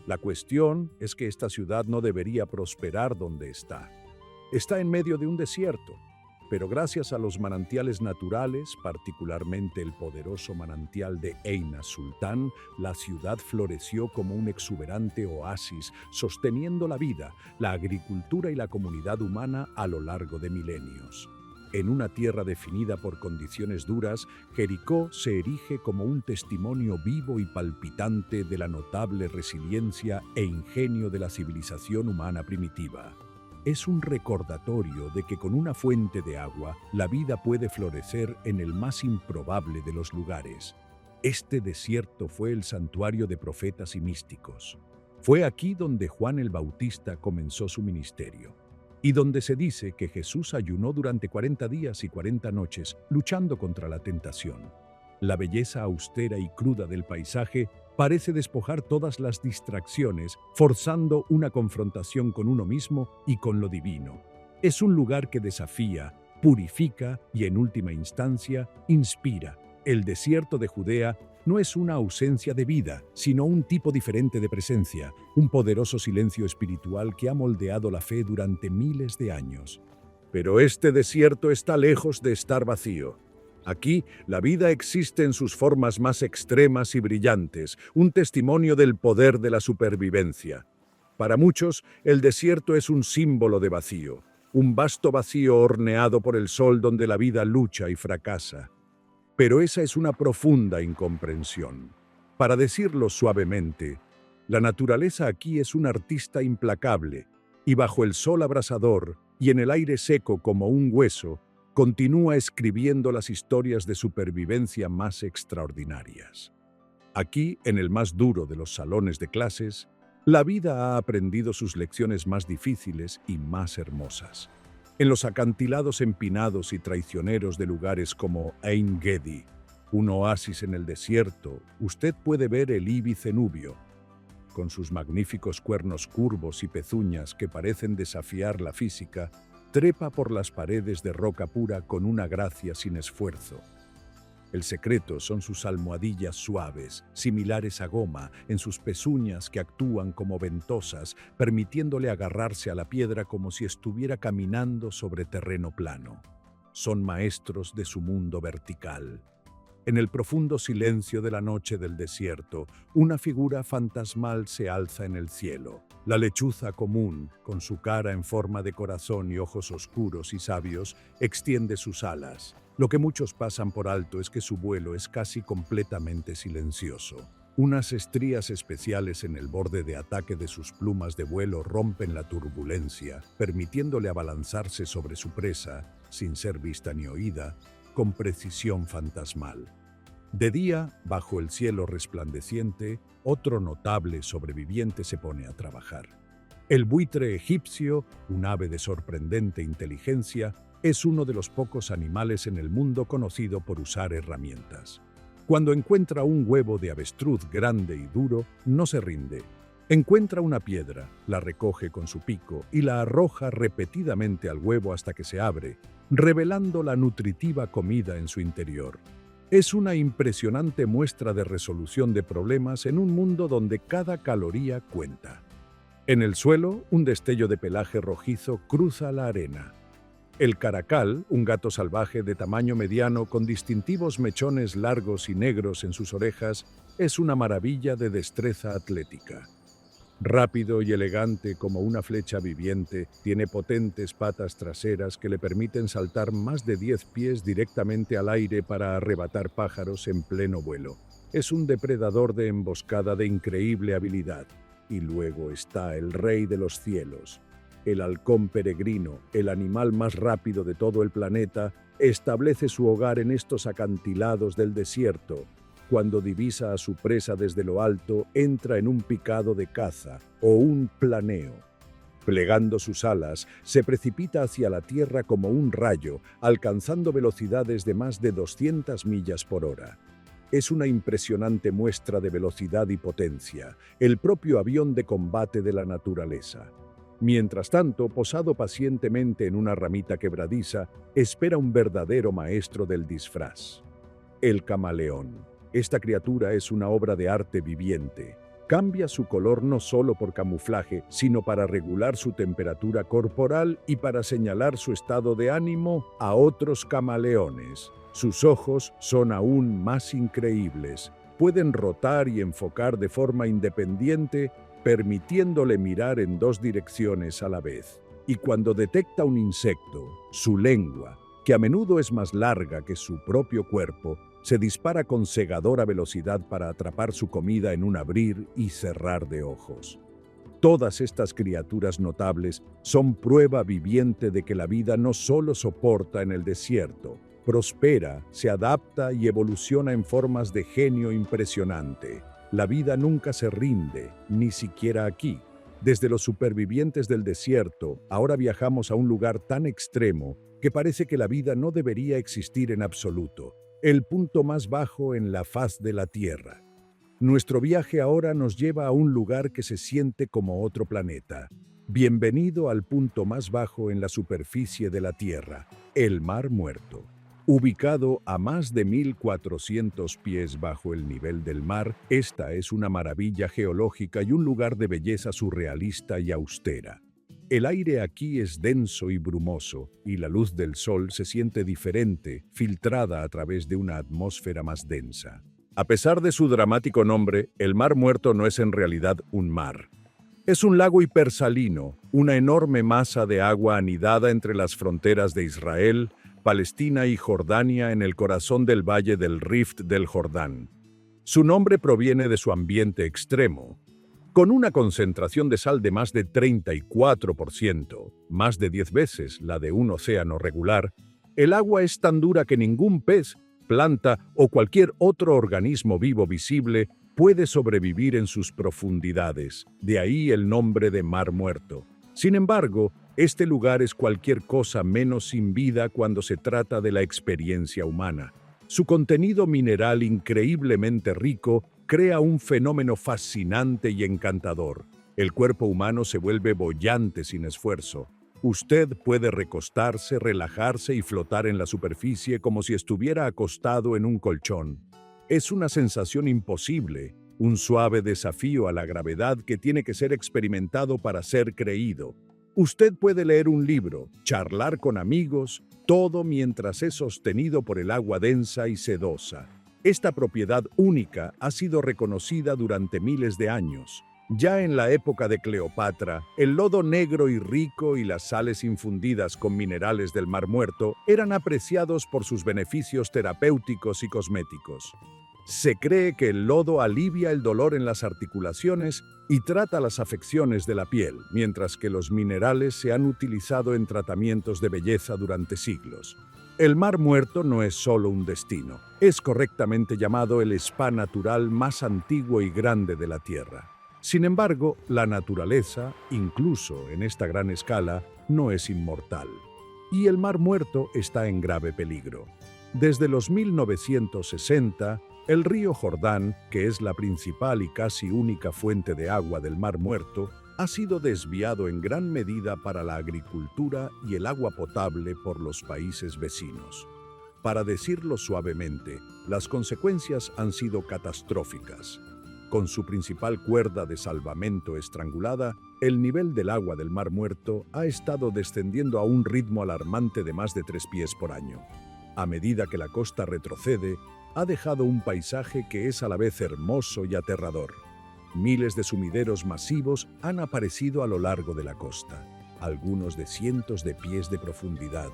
La cuestión es que esta ciudad no debería prosperar donde está. Está en medio de un desierto. Pero gracias a los manantiales naturales, particularmente el poderoso manantial de Eina Sultán, la ciudad floreció como un exuberante oasis, sosteniendo la vida, la agricultura y la comunidad humana a lo largo de milenios. En una tierra definida por condiciones duras, Jericó se erige como un testimonio vivo y palpitante de la notable resiliencia e ingenio de la civilización humana primitiva. Es un recordatorio de que con una fuente de agua, la vida puede florecer en el más improbable de los lugares. Este desierto fue el santuario de profetas y místicos. Fue aquí donde Juan el Bautista comenzó su ministerio, y donde se dice que Jesús ayunó durante 40 días y 40 noches, luchando contra la tentación. La belleza austera y cruda del paisaje parece despojar todas las distracciones, forzando una confrontación con uno mismo y con lo divino. Es un lugar que desafía, purifica y, en última instancia, inspira. El desierto de Judea no es una ausencia de vida, sino un tipo diferente de presencia, un poderoso silencio espiritual que ha moldeado la fe durante miles de años. Pero este desierto está lejos de estar vacío. Aquí, la vida existe en sus formas más extremas y brillantes, un testimonio del poder de la supervivencia. Para muchos, el desierto es un símbolo de vacío, un vasto vacío horneado por el sol donde la vida lucha y fracasa. Pero esa es una profunda incomprensión. Para decirlo suavemente, la naturaleza aquí es un artista implacable, y bajo el sol abrasador y en el aire seco como un hueso, continúa escribiendo las historias de supervivencia más extraordinarias. Aquí, en el más duro de los salones de clases, la vida ha aprendido sus lecciones más difíciles y más hermosas. En los acantilados empinados y traicioneros de lugares como Ein Gedi, un oasis en el desierto, usted puede ver el íbice nubio, con sus magníficos cuernos curvos y pezuñas que parecen desafiar la física, trepa por las paredes de roca pura con una gracia sin esfuerzo. El secreto son sus almohadillas suaves, similares a goma, en sus pezuñas que actúan como ventosas, permitiéndole agarrarse a la piedra como si estuviera caminando sobre terreno plano. Son maestros de su mundo vertical. En el profundo silencio de la noche del desierto, una figura fantasmal se alza en el cielo. La lechuza común, con su cara en forma de corazón y ojos oscuros y sabios, extiende sus alas. Lo que muchos pasan por alto es que su vuelo es casi completamente silencioso. Unas estrías especiales en el borde de ataque de sus plumas de vuelo rompen la turbulencia, permitiéndole abalanzarse sobre su presa, sin ser vista ni oída, con precisión fantasmal. De día, bajo el cielo resplandeciente, otro notable sobreviviente se pone a trabajar. El buitre egipcio, un ave de sorprendente inteligencia, es uno de los pocos animales en el mundo conocido por usar herramientas. Cuando encuentra un huevo de avestruz grande y duro, no se rinde. Encuentra una piedra, la recoge con su pico y la arroja repetidamente al huevo hasta que se abre, revelando la nutritiva comida en su interior. Es una impresionante muestra de resolución de problemas en un mundo donde cada caloría cuenta. En el suelo, un destello de pelaje rojizo cruza la arena. El caracal, un gato salvaje de tamaño mediano con distintivos mechones largos y negros en sus orejas, es una maravilla de destreza atlética. Rápido y elegante como una flecha viviente, tiene potentes patas traseras que le permiten saltar más de 10 pies directamente al aire para arrebatar pájaros en pleno vuelo. Es un depredador de emboscada de increíble habilidad. Y luego está el rey de los cielos. El halcón peregrino, el animal más rápido de todo el planeta, establece su hogar en estos acantilados del desierto. Cuando divisa a su presa desde lo alto, entra en un picado de caza o un planeo. Plegando sus alas, se precipita hacia la tierra como un rayo, alcanzando velocidades de más de 200 millas por hora. Es una impresionante muestra de velocidad y potencia, el propio avión de combate de la naturaleza. Mientras tanto, posado pacientemente en una ramita quebradiza, espera un verdadero maestro del disfraz. El camaleón. Esta criatura es una obra de arte viviente. Cambia su color no solo por camuflaje, sino para regular su temperatura corporal y para señalar su estado de ánimo a otros camaleones. Sus ojos son aún más increíbles. Pueden rotar y enfocar de forma independiente, permitiéndole mirar en dos direcciones a la vez. Y cuando detecta un insecto, su lengua, que a menudo es más larga que su propio cuerpo, se dispara con cegadora velocidad para atrapar su comida en un abrir y cerrar de ojos. Todas estas criaturas notables son prueba viviente de que la vida no solo soporta en el desierto, prospera, se adapta y evoluciona en formas de genio impresionante. La vida nunca se rinde, ni siquiera aquí. Desde los supervivientes del desierto, ahora viajamos a un lugar tan extremo que parece que la vida no debería existir en absoluto. El punto más bajo en la faz de la Tierra. Nuestro viaje ahora nos lleva a un lugar que se siente como otro planeta. Bienvenido al punto más bajo en la superficie de la Tierra, el Mar Muerto. Ubicado a más de 1.400 pies bajo el nivel del mar, esta es una maravilla geológica y un lugar de belleza surrealista y austera. El aire aquí es denso y brumoso, y la luz del sol se siente diferente, filtrada a través de una atmósfera más densa. A pesar de su dramático nombre, el Mar Muerto no es en realidad un mar. Es un lago hipersalino, una enorme masa de agua anidada entre las fronteras de Israel, Palestina y Jordania en el corazón del valle del Rift del Jordán. Su nombre proviene de su ambiente extremo. Con una concentración de sal de más de 34%, más de 10 veces la de un océano regular, el agua es tan dura que ningún pez, planta o cualquier otro organismo vivo visible puede sobrevivir en sus profundidades, de ahí el nombre de Mar Muerto. Sin embargo, este lugar es cualquier cosa menos sin vida cuando se trata de la experiencia humana. Su contenido mineral increíblemente rico crea un fenómeno fascinante y encantador. El cuerpo humano se vuelve boyante sin esfuerzo. Usted puede recostarse, relajarse y flotar en la superficie como si estuviera acostado en un colchón. Es una sensación imposible, un suave desafío a la gravedad que tiene que ser experimentado para ser creído. Usted puede leer un libro, charlar con amigos, todo mientras es sostenido por el agua densa y sedosa. Esta propiedad única ha sido reconocida durante miles de años. Ya en la época de Cleopatra, el lodo negro y rico y las sales infundidas con minerales del Mar Muerto eran apreciados por sus beneficios terapéuticos y cosméticos. Se cree que el lodo alivia el dolor en las articulaciones y trata las afecciones de la piel, mientras que los minerales se han utilizado en tratamientos de belleza durante siglos. El Mar Muerto no es solo un destino, es correctamente llamado el spa natural más antiguo y grande de la Tierra. Sin embargo, la naturaleza, incluso en esta gran escala, no es inmortal. Y el Mar Muerto está en grave peligro. Desde los 1960, el río Jordán, que es la principal y casi única fuente de agua del Mar Muerto, ha sido desviado en gran medida para la agricultura y el agua potable por los países vecinos. Para decirlo suavemente, las consecuencias han sido catastróficas. Con su principal cuerda de salvamento estrangulada, el nivel del agua del Mar Muerto ha estado descendiendo a un ritmo alarmante de más de 3 pies por año. A medida que la costa retrocede, ha dejado un paisaje que es a la vez hermoso y aterrador. Miles de sumideros masivos han aparecido a lo largo de la costa, algunos de cientos de pies de profundidad.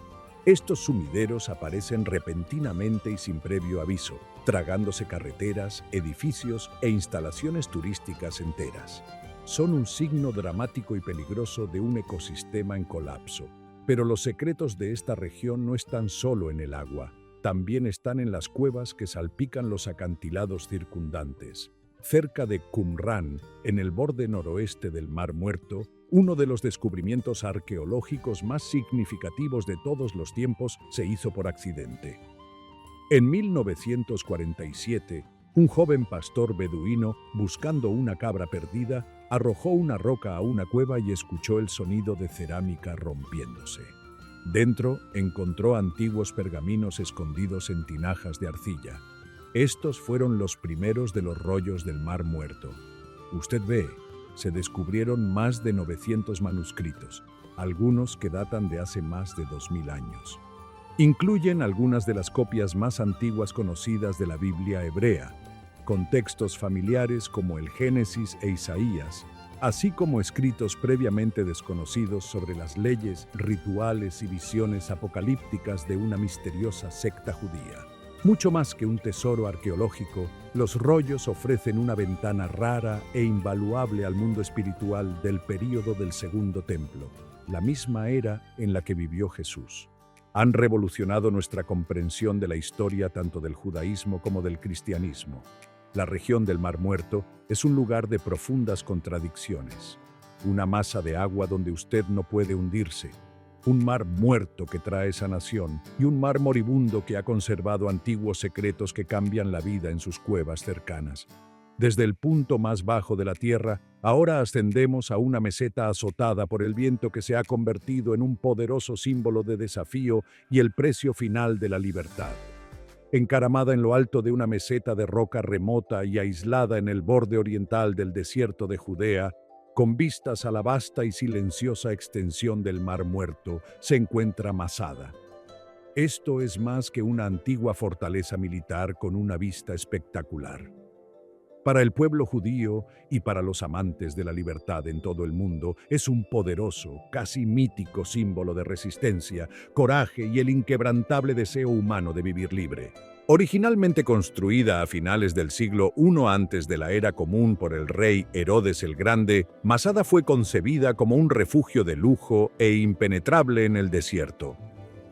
Estos sumideros aparecen repentinamente y sin previo aviso, tragándose carreteras, edificios e instalaciones turísticas enteras. Son un signo dramático y peligroso de un ecosistema en colapso. Pero los secretos de esta región no están solo en el agua, también están en las cuevas que salpican los acantilados circundantes. Cerca de Qumran, en el borde noroeste del Mar Muerto, uno de los descubrimientos arqueológicos más significativos de todos los tiempos se hizo por accidente. En 1947, un joven pastor beduino, buscando una cabra perdida, arrojó una roca a una cueva y escuchó el sonido de cerámica rompiéndose. Dentro encontró antiguos pergaminos escondidos en tinajas de arcilla. Estos fueron los primeros de los rollos del Mar Muerto. Usted ve, se descubrieron más de 900 manuscritos, algunos que datan de hace más de 2000 años. Incluyen algunas de las copias más antiguas conocidas de la Biblia hebrea, con textos familiares como el Génesis e Isaías, así como escritos previamente desconocidos sobre las leyes, rituales y visiones apocalípticas de una misteriosa secta judía. Mucho más que un tesoro arqueológico, los rollos ofrecen una ventana rara e invaluable al mundo espiritual del período del Segundo Templo, la misma era en la que vivió Jesús. Han revolucionado nuestra comprensión de la historia tanto del judaísmo como del cristianismo. La región del Mar Muerto es un lugar de profundas contradicciones. Una masa de agua donde usted no puede hundirse. Un mar muerto que trae sanación y un mar moribundo que ha conservado antiguos secretos que cambian la vida en sus cuevas cercanas. Desde el punto más bajo de la tierra, ahora ascendemos a una meseta azotada por el viento que se ha convertido en un poderoso símbolo de desafío y el precio final de la libertad. Encaramada en lo alto de una meseta de roca remota y aislada en el borde oriental del desierto de Judea, con vistas a la vasta y silenciosa extensión del Mar Muerto, se encuentra Masada. Esto es más que una antigua fortaleza militar con una vista espectacular. Para el pueblo judío y para los amantes de la libertad en todo el mundo, es un poderoso, casi mítico símbolo de resistencia, coraje y el inquebrantable deseo humano de vivir libre. Originalmente construida a finales del siglo I antes de la era común por el rey Herodes el Grande, Masada fue concebida como un refugio de lujo e impenetrable en el desierto.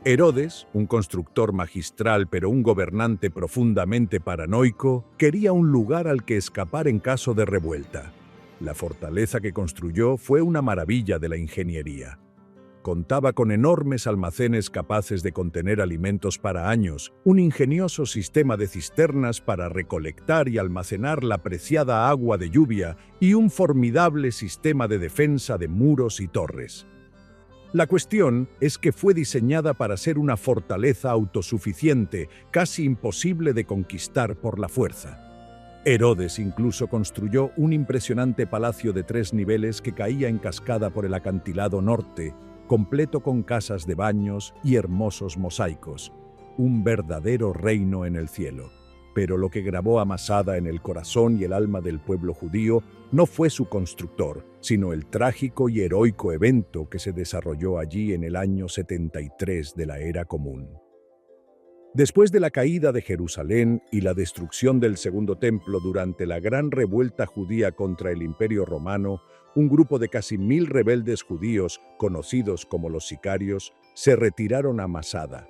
Herodes, un constructor magistral pero un gobernante profundamente paranoico, quería un lugar al que escapar en caso de revuelta. La fortaleza que construyó fue una maravilla de la ingeniería. Contaba con enormes almacenes capaces de contener alimentos para años, un ingenioso sistema de cisternas para recolectar y almacenar la preciada agua de lluvia y un formidable sistema de defensa de muros y torres. La cuestión es que fue diseñada para ser una fortaleza autosuficiente, casi imposible de conquistar por la fuerza. Herodes incluso construyó un impresionante palacio de 3 niveles que caía en cascada por el acantilado norte, completo con casas de baños y hermosos mosaicos, un verdadero reino en el cielo. Pero lo que grabó a Masada en el corazón y el alma del pueblo judío no fue su constructor, sino el trágico y heroico evento que se desarrolló allí en el año 73 de la Era Común. Después de la caída de Jerusalén y la destrucción del Segundo Templo durante la gran revuelta judía contra el Imperio Romano, un grupo de casi 1000 rebeldes judíos, conocidos como los sicarios, se retiraron a Masada.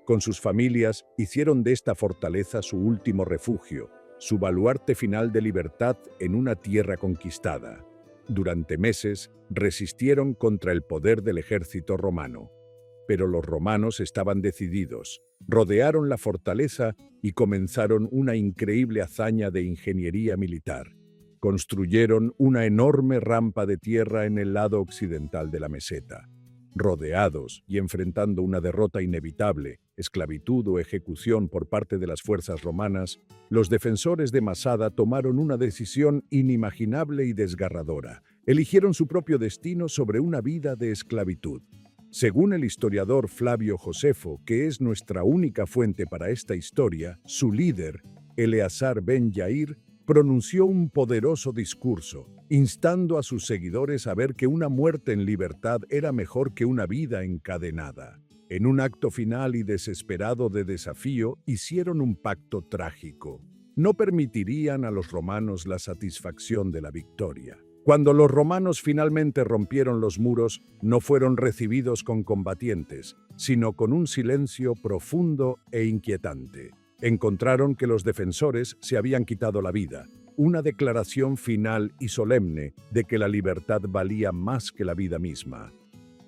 Con sus familias, hicieron de esta fortaleza su último refugio, su baluarte final de libertad en una tierra conquistada. Durante meses, resistieron contra el poder del ejército romano. Pero los romanos estaban decididos, rodearon la fortaleza y comenzaron una increíble hazaña de ingeniería militar. Construyeron una enorme rampa de tierra en el lado occidental de la meseta. Rodeados y enfrentando una derrota inevitable, esclavitud o ejecución por parte de las fuerzas romanas, los defensores de Masada tomaron una decisión inimaginable y desgarradora. Eligieron su propio destino sobre una vida de esclavitud. Según el historiador Flavio Josefo, que es nuestra única fuente para esta historia, su líder, Eleazar ben Yair, pronunció un poderoso discurso, instando a sus seguidores a ver que una muerte en libertad era mejor que una vida encadenada. En un acto final y desesperado de desafío, hicieron un pacto trágico. No permitirían a los romanos la satisfacción de la victoria. Cuando los romanos finalmente rompieron los muros, no fueron recibidos con combatientes, sino con un silencio profundo e inquietante. Encontraron que los defensores se habían quitado la vida, una declaración final y solemne de que la libertad valía más que la vida misma.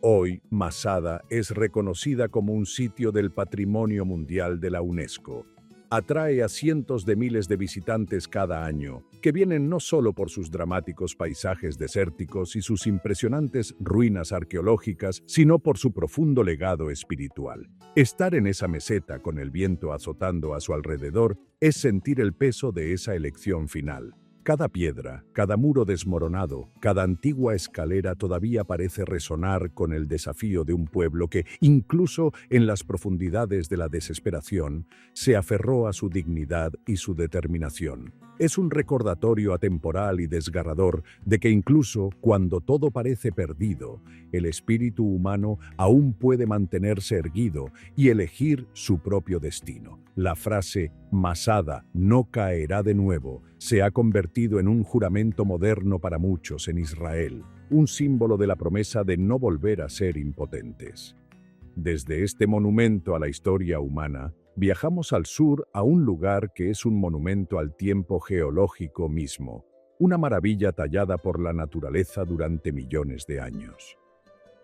Hoy, Masada es reconocida como un sitio del Patrimonio Mundial de la UNESCO. Atrae a cientos de miles de visitantes cada año, que vienen no solo por sus dramáticos paisajes desérticos y sus impresionantes ruinas arqueológicas, sino por su profundo legado espiritual. Estar en esa meseta con el viento azotando a su alrededor es sentir el peso de esa elección final. Cada piedra, cada muro desmoronado, cada antigua escalera todavía parece resonar con el desafío de un pueblo que, incluso en las profundidades de la desesperación, se aferró a su dignidad y su determinación. Es un recordatorio atemporal y desgarrador de que incluso cuando todo parece perdido, el espíritu humano aún puede mantenerse erguido y elegir su propio destino. La frase «Masada no caerá de nuevo» se ha convertido en un juramento moderno para muchos en Israel, un símbolo de la promesa de no volver a ser impotentes. Desde este monumento a la historia humana, viajamos al sur a un lugar que es un monumento al tiempo geológico mismo, una maravilla tallada por la naturaleza durante millones de años.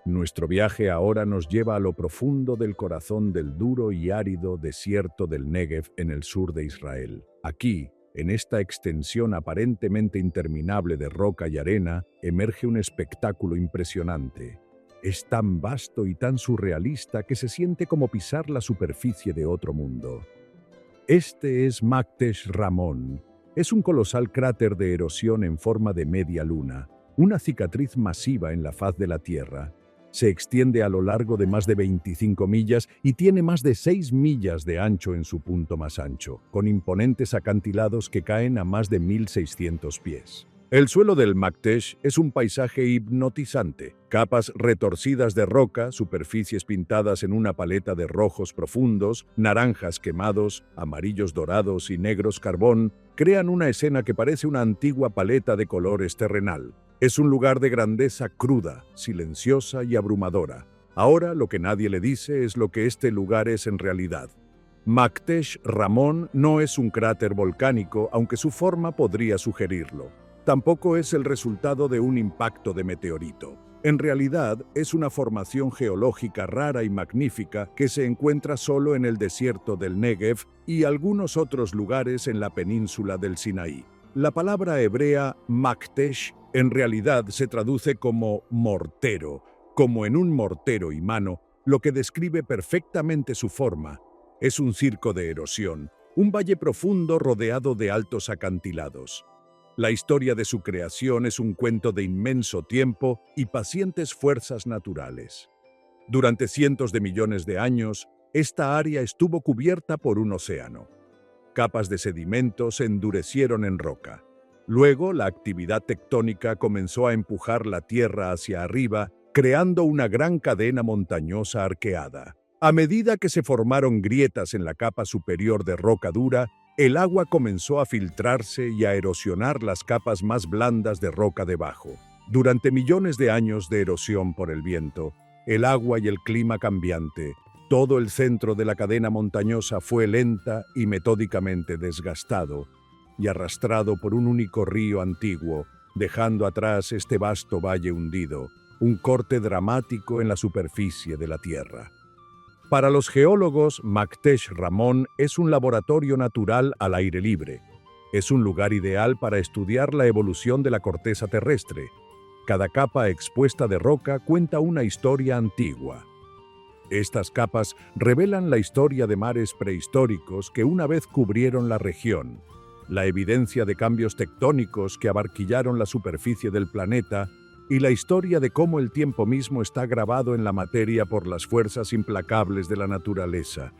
Nuestro viaje ahora nos lleva a lo profundo del corazón del duro y árido desierto del Negev en el sur de Israel. Aquí, en esta extensión aparentemente interminable de roca y arena, emerge un espectáculo impresionante. Es tan vasto y tan surrealista que se siente como pisar la superficie de otro mundo. Este es Maktesh Ramon. Es un colosal cráter de erosión en forma de media luna, una cicatriz masiva en la faz de la Tierra. Se extiende a lo largo de más de 25 millas y tiene más de 6 millas de ancho en su punto más ancho, con imponentes acantilados que caen a más de 1.600 pies. El suelo del Maktesh es un paisaje hipnotizante. Capas retorcidas de roca, superficies pintadas en una paleta de rojos profundos, naranjas quemados, amarillos dorados y negros carbón, crean una escena que parece una antigua paleta de colores terrenal. Es un lugar de grandeza cruda, silenciosa y abrumadora. Ahora lo que nadie le dice es lo que este lugar es en realidad. Maktesh Ramon no es un cráter volcánico, aunque su forma podría sugerirlo. Tampoco es el resultado de un impacto de meteorito. En realidad, es una formación geológica rara y magnífica que se encuentra solo en el desierto del Negev y algunos otros lugares en la península del Sinaí. La palabra hebrea Maktesh en realidad se traduce como mortero, como en un mortero y mano, lo que describe perfectamente su forma. Es un circo de erosión, un valle profundo rodeado de altos acantilados. La historia de su creación es un cuento de inmenso tiempo y pacientes fuerzas naturales. Durante cientos de millones de años, esta área estuvo cubierta por un océano. Capas de sedimento se endurecieron en roca. Luego, la actividad tectónica comenzó a empujar la tierra hacia arriba, creando una gran cadena montañosa arqueada. A medida que se formaron grietas en la capa superior de roca dura, el agua comenzó a filtrarse y a erosionar las capas más blandas de roca debajo. Durante millones de años de erosión por el viento, el agua y el clima cambiante, todo el centro de la cadena montañosa fue lenta y metódicamente desgastado y arrastrado por un único río antiguo, dejando atrás este vasto valle hundido, un corte dramático en la superficie de la Tierra. Para los geólogos, Maktesh Ramon es un laboratorio natural al aire libre. Es un lugar ideal para estudiar la evolución de la corteza terrestre. Cada capa expuesta de roca cuenta una historia antigua. Estas capas revelan la historia de mares prehistóricos que una vez cubrieron la región, la evidencia de cambios tectónicos que abarquillaron la superficie del planeta y la historia de cómo el tiempo mismo está grabado en la materia por las fuerzas implacables de la naturaleza.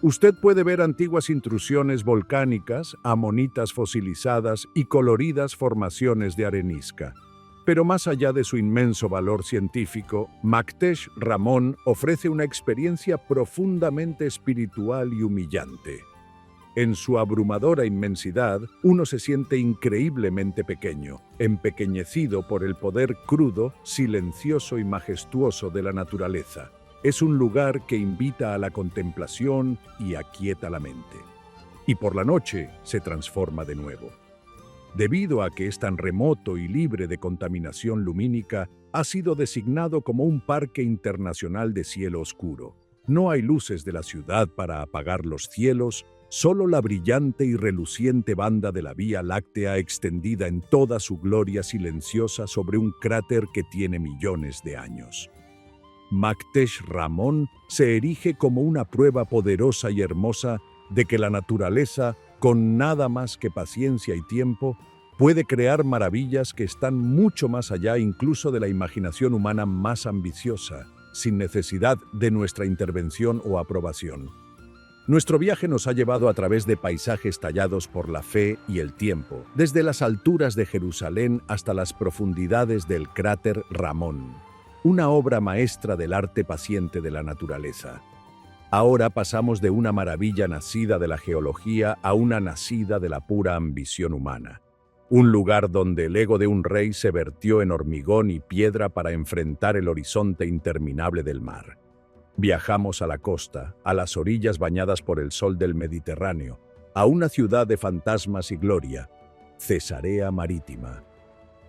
Usted puede ver antiguas intrusiones volcánicas, amonitas fosilizadas y coloridas formaciones de arenisca. Pero más allá de su inmenso valor científico, Maktesh Ramon ofrece una experiencia profundamente espiritual y humillante. En su abrumadora inmensidad, uno se siente increíblemente pequeño, empequeñecido por el poder crudo, silencioso y majestuoso de la naturaleza. Es un lugar que invita a la contemplación y aquieta la mente. Y por la noche se transforma de nuevo. Debido a que es tan remoto y libre de contaminación lumínica, ha sido designado como un parque internacional de cielo oscuro. No hay luces de la ciudad para apagar los cielos, solo la brillante y reluciente banda de la Vía Láctea extendida en toda su gloria silenciosa sobre un cráter que tiene millones de años. Maktesh Ramon se erige como una prueba poderosa y hermosa de que la naturaleza, con nada más que paciencia y tiempo, Puede crear maravillas que están mucho más allá incluso de la imaginación humana más ambiciosa, sin necesidad de nuestra intervención o aprobación. Nuestro viaje nos ha llevado a través de paisajes tallados por la fe y el tiempo, desde las alturas de Jerusalén hasta las profundidades del cráter Ramón, una obra maestra del arte paciente de la naturaleza. Ahora pasamos de una maravilla nacida de la geología a una nacida de la pura ambición humana. Un lugar donde el ego de un rey se vertió en hormigón y piedra para enfrentar el horizonte interminable del mar. Viajamos a la costa, a las orillas bañadas por el sol del Mediterráneo, a una ciudad de fantasmas y gloria, Cesarea Marítima.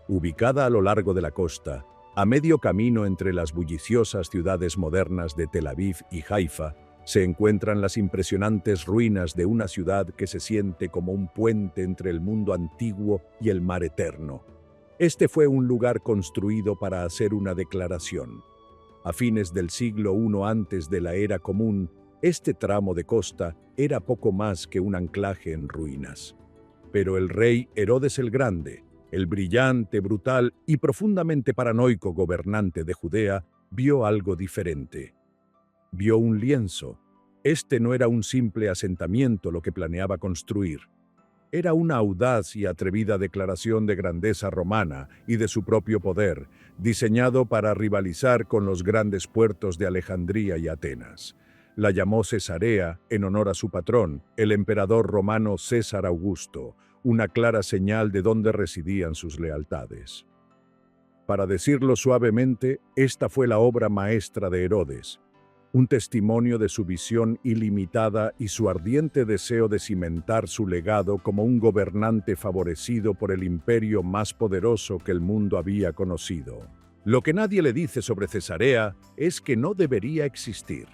Ubicada a lo largo de la costa, a medio camino entre las bulliciosas ciudades modernas de Tel Aviv y Haifa, se encuentran las impresionantes ruinas de una ciudad que se siente como un puente entre el mundo antiguo y el mar eterno. Este fue un lugar construido para hacer una declaración. A fines del siglo I antes de la era común, este tramo de costa era poco más que un anclaje en ruinas. Pero el rey Herodes el Grande, el brillante, brutal y profundamente paranoico gobernante de Judea, vio algo diferente. Vio un lienzo. Este no era un simple asentamiento lo que planeaba construir. Era una audaz y atrevida declaración de grandeza romana y de su propio poder, diseñado para rivalizar con los grandes puertos de Alejandría y Atenas. La llamó Cesarea en honor a su patrón, el emperador romano César Augusto, una clara señal de dónde residían sus lealtades. Para decirlo suavemente, esta fue la obra maestra de Herodes, un testimonio de su visión ilimitada y su ardiente deseo de cimentar su legado como un gobernante favorecido por el imperio más poderoso que el mundo había conocido. Lo que nadie le dice sobre Cesarea es que no debería existir.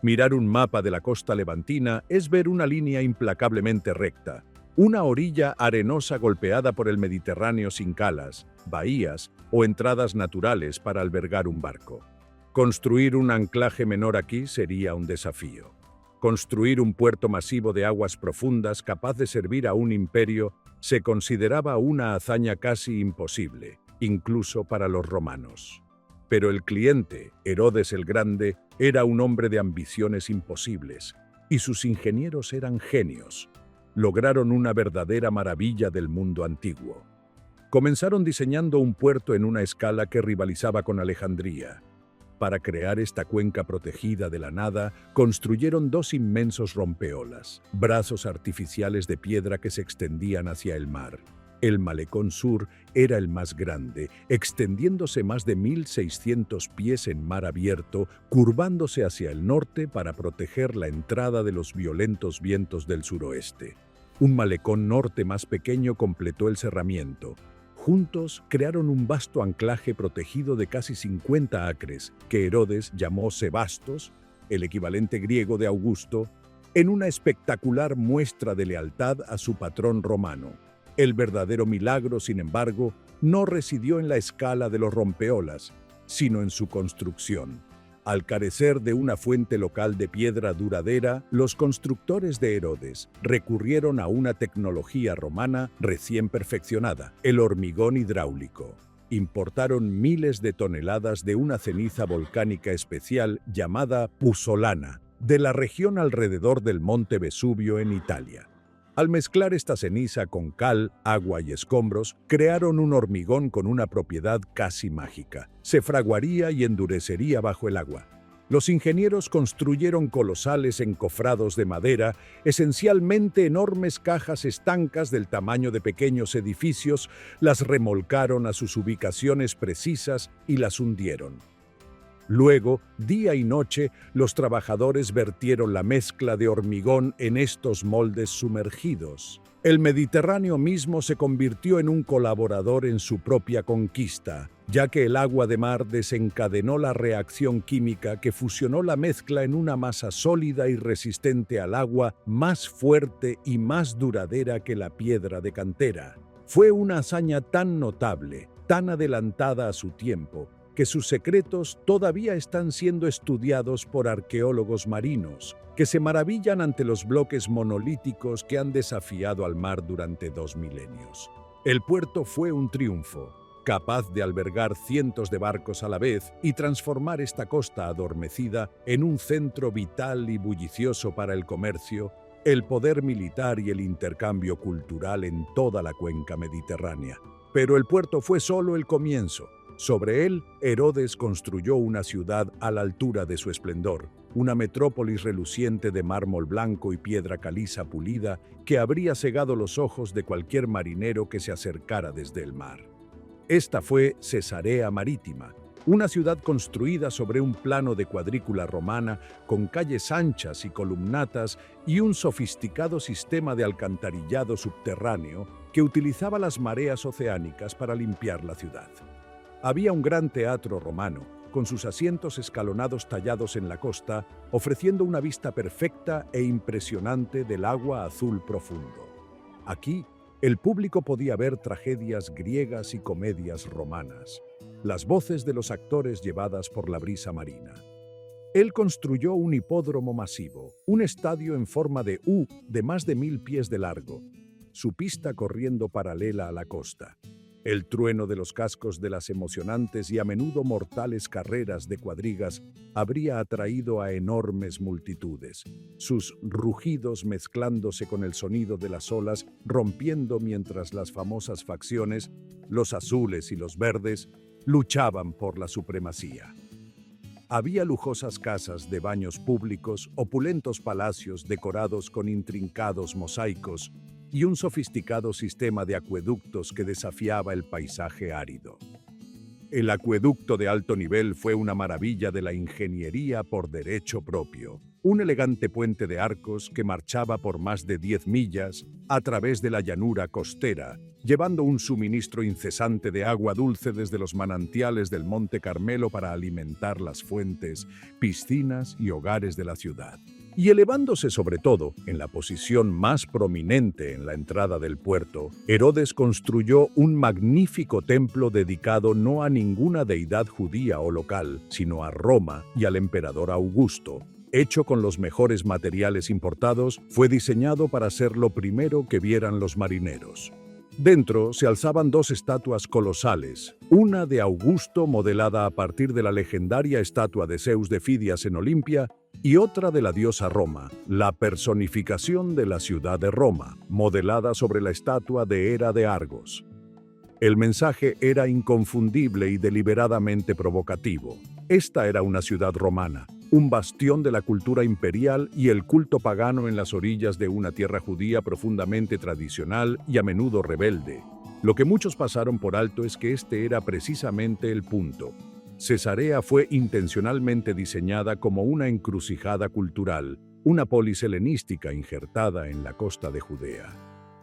Mirar un mapa de la costa levantina es ver una línea implacablemente recta, una orilla arenosa golpeada por el Mediterráneo sin calas, bahías o entradas naturales para albergar un barco. Construir un anclaje menor aquí sería un desafío. Construir un puerto masivo de aguas profundas capaz de servir a un imperio se consideraba una hazaña casi imposible, incluso para los romanos. Pero el cliente, Herodes el Grande, era un hombre de ambiciones imposibles, y sus ingenieros eran genios. Lograron una verdadera maravilla del mundo antiguo. Comenzaron diseñando un puerto en una escala que rivalizaba con Alejandría. Para crear esta cuenca protegida de la nada, construyeron dos inmensos rompeolas, brazos artificiales de piedra que se extendían hacia el mar. El malecón sur era el más grande, extendiéndose más de 1.600 pies en mar abierto, curvándose hacia el norte para proteger la entrada de los violentos vientos del suroeste. Un malecón norte más pequeño completó el cerramiento. Juntos crearon un vasto anclaje protegido de casi 50 acres, que Herodes llamó Sebastos, el equivalente griego de Augusto, en una espectacular muestra de lealtad a su patrón romano. El verdadero milagro, sin embargo, no residió en la escala de los rompeolas, sino en su construcción. Al carecer de una fuente local de piedra duradera, los constructores de Herodes recurrieron a una tecnología romana recién perfeccionada, el hormigón hidráulico. Importaron miles de toneladas de una ceniza volcánica especial llamada puzzolana, de la región alrededor del monte Vesubio en Italia. Al mezclar esta ceniza con cal, agua y escombros, crearon un hormigón con una propiedad casi mágica. Se fraguaría y endurecería bajo el agua. Los ingenieros construyeron colosales encofrados de madera, esencialmente enormes cajas estancas del tamaño de pequeños edificios, las remolcaron a sus ubicaciones precisas y las hundieron. Luego, día y noche, los trabajadores vertieron la mezcla de hormigón en estos moldes sumergidos. El Mediterráneo mismo se convirtió en un colaborador en su propia conquista, ya que el agua de mar desencadenó la reacción química que fusionó la mezcla en una masa sólida y resistente al agua, más fuerte y más duradera que la piedra de cantera. Fue una hazaña tan notable, tan adelantada a su tiempo, que sus secretos todavía están siendo estudiados por arqueólogos marinos, que se maravillan ante los bloques monolíticos que han desafiado al mar durante 2 milenios. El puerto fue un triunfo, capaz de albergar cientos de barcos a la vez y transformar esta costa adormecida en un centro vital y bullicioso para el comercio, el poder militar y el intercambio cultural en toda la cuenca mediterránea. Pero el puerto fue solo el comienzo. Sobre él, Herodes construyó una ciudad a la altura de su esplendor, una metrópolis reluciente de mármol blanco y piedra caliza pulida que habría cegado los ojos de cualquier marinero que se acercara desde el mar. Esta fue Cesarea Marítima, una ciudad construida sobre un plano de cuadrícula romana con calles anchas y columnatas y un sofisticado sistema de alcantarillado subterráneo que utilizaba las mareas oceánicas para limpiar la ciudad. Había un gran teatro romano, con sus asientos escalonados tallados en la costa, ofreciendo una vista perfecta e impresionante del agua azul profundo. Aquí, el público podía ver tragedias griegas y comedias romanas, las voces de los actores llevadas por la brisa marina. Él construyó un hipódromo masivo, un estadio en forma de U de más de 1000 pies de largo, su pista corriendo paralela a la costa. El trueno de los cascos de las emocionantes y a menudo mortales carreras de cuadrigas habría atraído a enormes multitudes, sus rugidos mezclándose con el sonido de las olas, rompiendo mientras las famosas facciones, los azules y los verdes, luchaban por la supremacía. Había lujosas casas de baños públicos, opulentos palacios decorados con intrincados mosaicos, y un sofisticado sistema de acueductos que desafiaba el paisaje árido. El acueducto de alto nivel fue una maravilla de la ingeniería por derecho propio, un elegante puente de arcos que marchaba por más de 10 millas a través de la llanura costera, llevando un suministro incesante de agua dulce desde los manantiales del Monte Carmelo para alimentar las fuentes, piscinas y hogares de la ciudad. Y elevándose sobre todo en la posición más prominente en la entrada del puerto, Herodes construyó un magnífico templo dedicado no a ninguna deidad judía o local, sino a Roma y al emperador Augusto. Hecho con los mejores materiales importados, fue diseñado para ser lo primero que vieran los marineros. Dentro se alzaban 2 estatuas colosales, una de Augusto modelada a partir de la legendaria estatua de Zeus de Fidias en Olimpia y otra de la diosa Roma, la personificación de la ciudad de Roma, modelada sobre la estatua de Hera de Argos. El mensaje era inconfundible y deliberadamente provocativo. Esta era una ciudad romana, un bastión de la cultura imperial y el culto pagano en las orillas de una tierra judía profundamente tradicional y a menudo rebelde. Lo que muchos pasaron por alto es que este era precisamente el punto. Cesarea fue intencionalmente diseñada como una encrucijada cultural, una polis helenística injertada en la costa de Judea.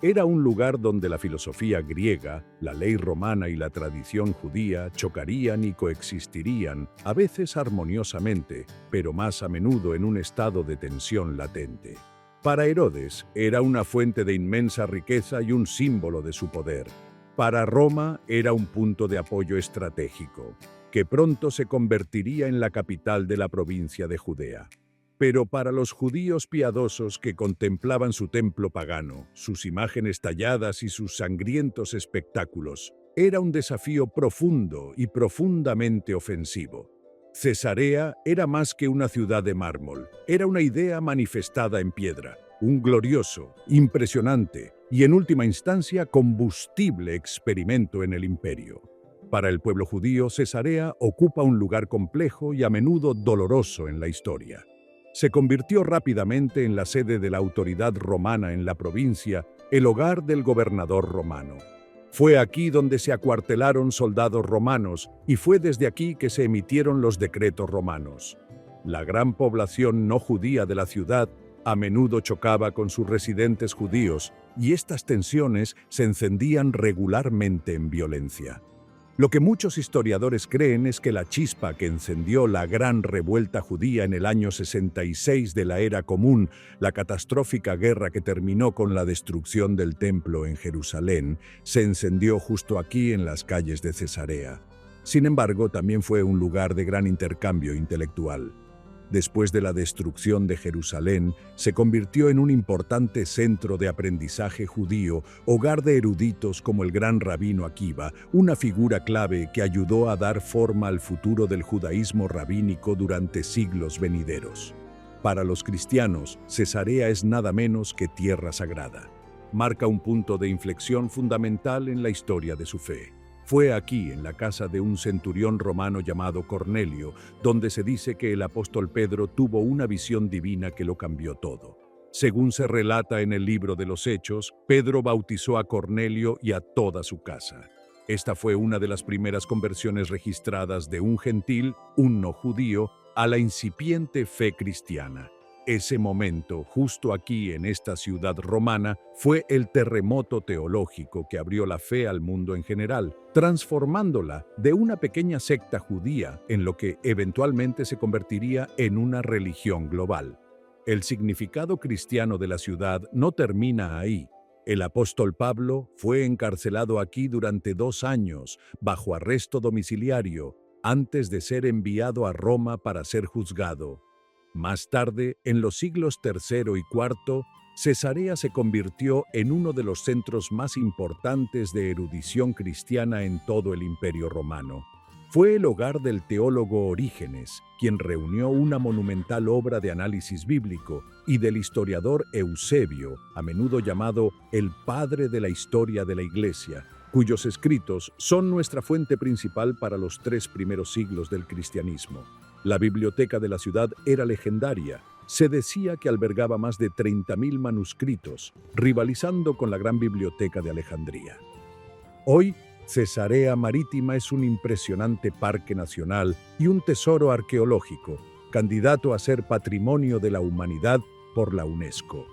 Era un lugar donde la filosofía griega, la ley romana y la tradición judía chocarían y coexistirían, a veces armoniosamente, pero más a menudo en un estado de tensión latente. Para Herodes, era una fuente de inmensa riqueza y un símbolo de su poder. Para Roma, era un punto de apoyo estratégico, que pronto se convertiría en la capital de la provincia de Judea. Pero para los judíos piadosos que contemplaban su templo pagano, sus imágenes talladas y sus sangrientos espectáculos, era un desafío profundo y profundamente ofensivo. Cesarea era más que una ciudad de mármol, era una idea manifestada en piedra, un glorioso, impresionante y en última instancia combustible experimento en el imperio. Para el pueblo judío, Cesarea ocupa un lugar complejo y a menudo doloroso en la historia. Se convirtió rápidamente en la sede de la autoridad romana en la provincia, el hogar del gobernador romano. Fue aquí donde se acuartelaron soldados romanos y fue desde aquí que se emitieron los decretos romanos. La gran población no judía de la ciudad a menudo chocaba con sus residentes judíos y estas tensiones se encendían regularmente en violencia. Lo que muchos historiadores creen es que la chispa que encendió la gran revuelta judía en el año 66 de la Era Común, la catastrófica guerra que terminó con la destrucción del templo en Jerusalén, se encendió justo aquí en las calles de Cesarea. Sin embargo, también fue un lugar de gran intercambio intelectual. Después de la destrucción de Jerusalén, se convirtió en un importante centro de aprendizaje judío, hogar de eruditos como el gran rabino Akiva, una figura clave que ayudó a dar forma al futuro del judaísmo rabínico durante siglos venideros. Para los cristianos, Cesarea es nada menos que tierra sagrada. Marca un punto de inflexión fundamental en la historia de su fe. Fue aquí, en la casa de un centurión romano llamado Cornelio, donde se dice que el apóstol Pedro tuvo una visión divina que lo cambió todo. Según se relata en el libro de los Hechos, Pedro bautizó a Cornelio y a toda su casa. Esta fue una de las primeras conversiones registradas de un gentil, un no judío, a la incipiente fe cristiana. Ese momento, justo aquí en esta ciudad romana, fue el terremoto teológico que abrió la fe al mundo en general, transformándola de una pequeña secta judía en lo que eventualmente se convertiría en una religión global. El significado cristiano de la ciudad no termina ahí. El apóstol Pablo fue encarcelado aquí durante 2 años, bajo arresto domiciliario, antes de ser enviado a Roma para ser juzgado. Más tarde, en los siglos III y IV, Cesarea se convirtió en uno de los centros más importantes de erudición cristiana en todo el Imperio Romano. Fue el hogar del teólogo Orígenes, quien reunió una monumental obra de análisis bíblico, y del historiador Eusebio, a menudo llamado el padre de la historia de la Iglesia, cuyos escritos son nuestra fuente principal para los 3 primeros siglos del cristianismo. La biblioteca de la ciudad era legendaria. Se decía que albergaba más de 30.000 manuscritos, rivalizando con la gran biblioteca de Alejandría. Hoy, Cesarea Marítima es un impresionante parque nacional y un tesoro arqueológico, candidato a ser Patrimonio de la Humanidad por la UNESCO.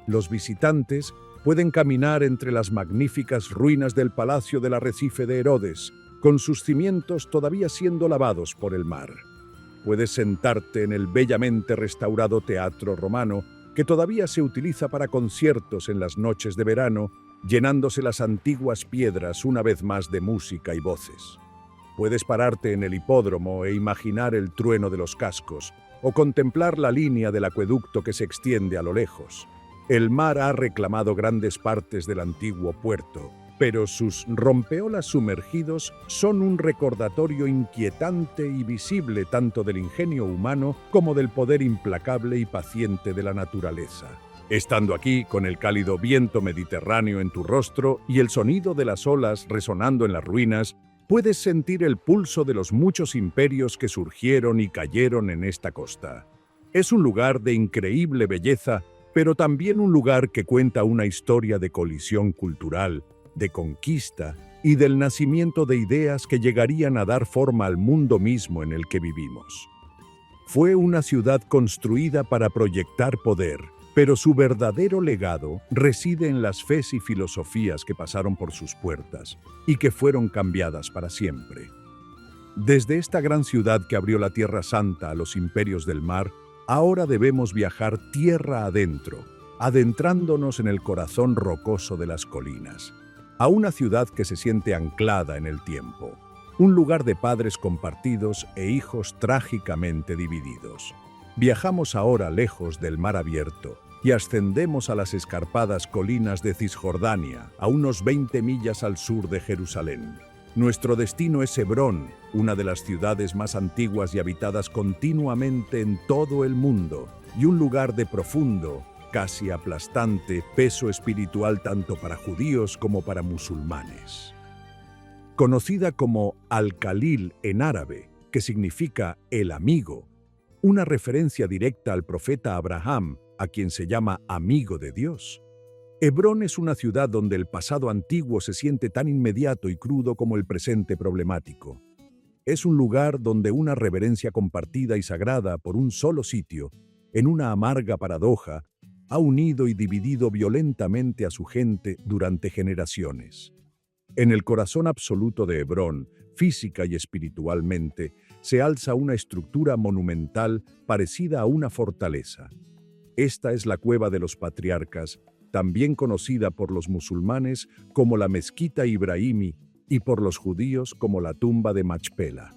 Los visitantes pueden caminar entre las magníficas ruinas del Palacio del Arrecife de Herodes, con sus cimientos todavía siendo lavados por el mar. Puedes sentarte en el bellamente restaurado Teatro Romano, que todavía se utiliza para conciertos en las noches de verano, llenándose las antiguas piedras una vez más de música y voces. Puedes pararte en el hipódromo e imaginar el trueno de los cascos, o contemplar la línea del acueducto que se extiende a lo lejos. El mar ha reclamado grandes partes del antiguo puerto, pero sus rompeolas sumergidos son un recordatorio inquietante y visible tanto del ingenio humano como del poder implacable y paciente de la naturaleza. Estando aquí, con el cálido viento mediterráneo en tu rostro y el sonido de las olas resonando en las ruinas, puedes sentir el pulso de los muchos imperios que surgieron y cayeron en esta costa. Es un lugar de increíble belleza, pero también un lugar que cuenta una historia de colisión cultural, de conquista y del nacimiento de ideas que llegarían a dar forma al mundo mismo en el que vivimos. Fue una ciudad construida para proyectar poder, pero su verdadero legado reside en las fes y filosofías que pasaron por sus puertas y que fueron cambiadas para siempre. Desde esta gran ciudad que abrió la Tierra Santa a los imperios del mar, ahora debemos viajar tierra adentro, adentrándonos en el corazón rocoso de las colinas, a una ciudad que se siente anclada en el tiempo, un lugar de padres compartidos e hijos trágicamente divididos. Viajamos ahora lejos del mar abierto y ascendemos a las escarpadas colinas de Cisjordania, a unos 20 millas al sur de Jerusalén. Nuestro destino es Hebrón, una de las ciudades más antiguas y habitadas continuamente en todo el mundo, y un lugar de profundo, casi aplastante, peso espiritual tanto para judíos como para musulmanes. Conocida como Al-Khalil en árabe, que significa el amigo, una referencia directa al profeta Abraham, a quien se llama amigo de Dios. Hebrón es una ciudad donde el pasado antiguo se siente tan inmediato y crudo como el presente problemático. Es un lugar donde una reverencia compartida y sagrada por un solo sitio, en una amarga paradoja, ha unido y dividido violentamente a su gente durante generaciones. En el corazón absoluto de Hebrón, física y espiritualmente, se alza una estructura monumental parecida a una fortaleza. Esta es la Cueva de los Patriarcas, también conocida por los musulmanes como la Mezquita Ibrahimi y por los judíos como la tumba de Machpela.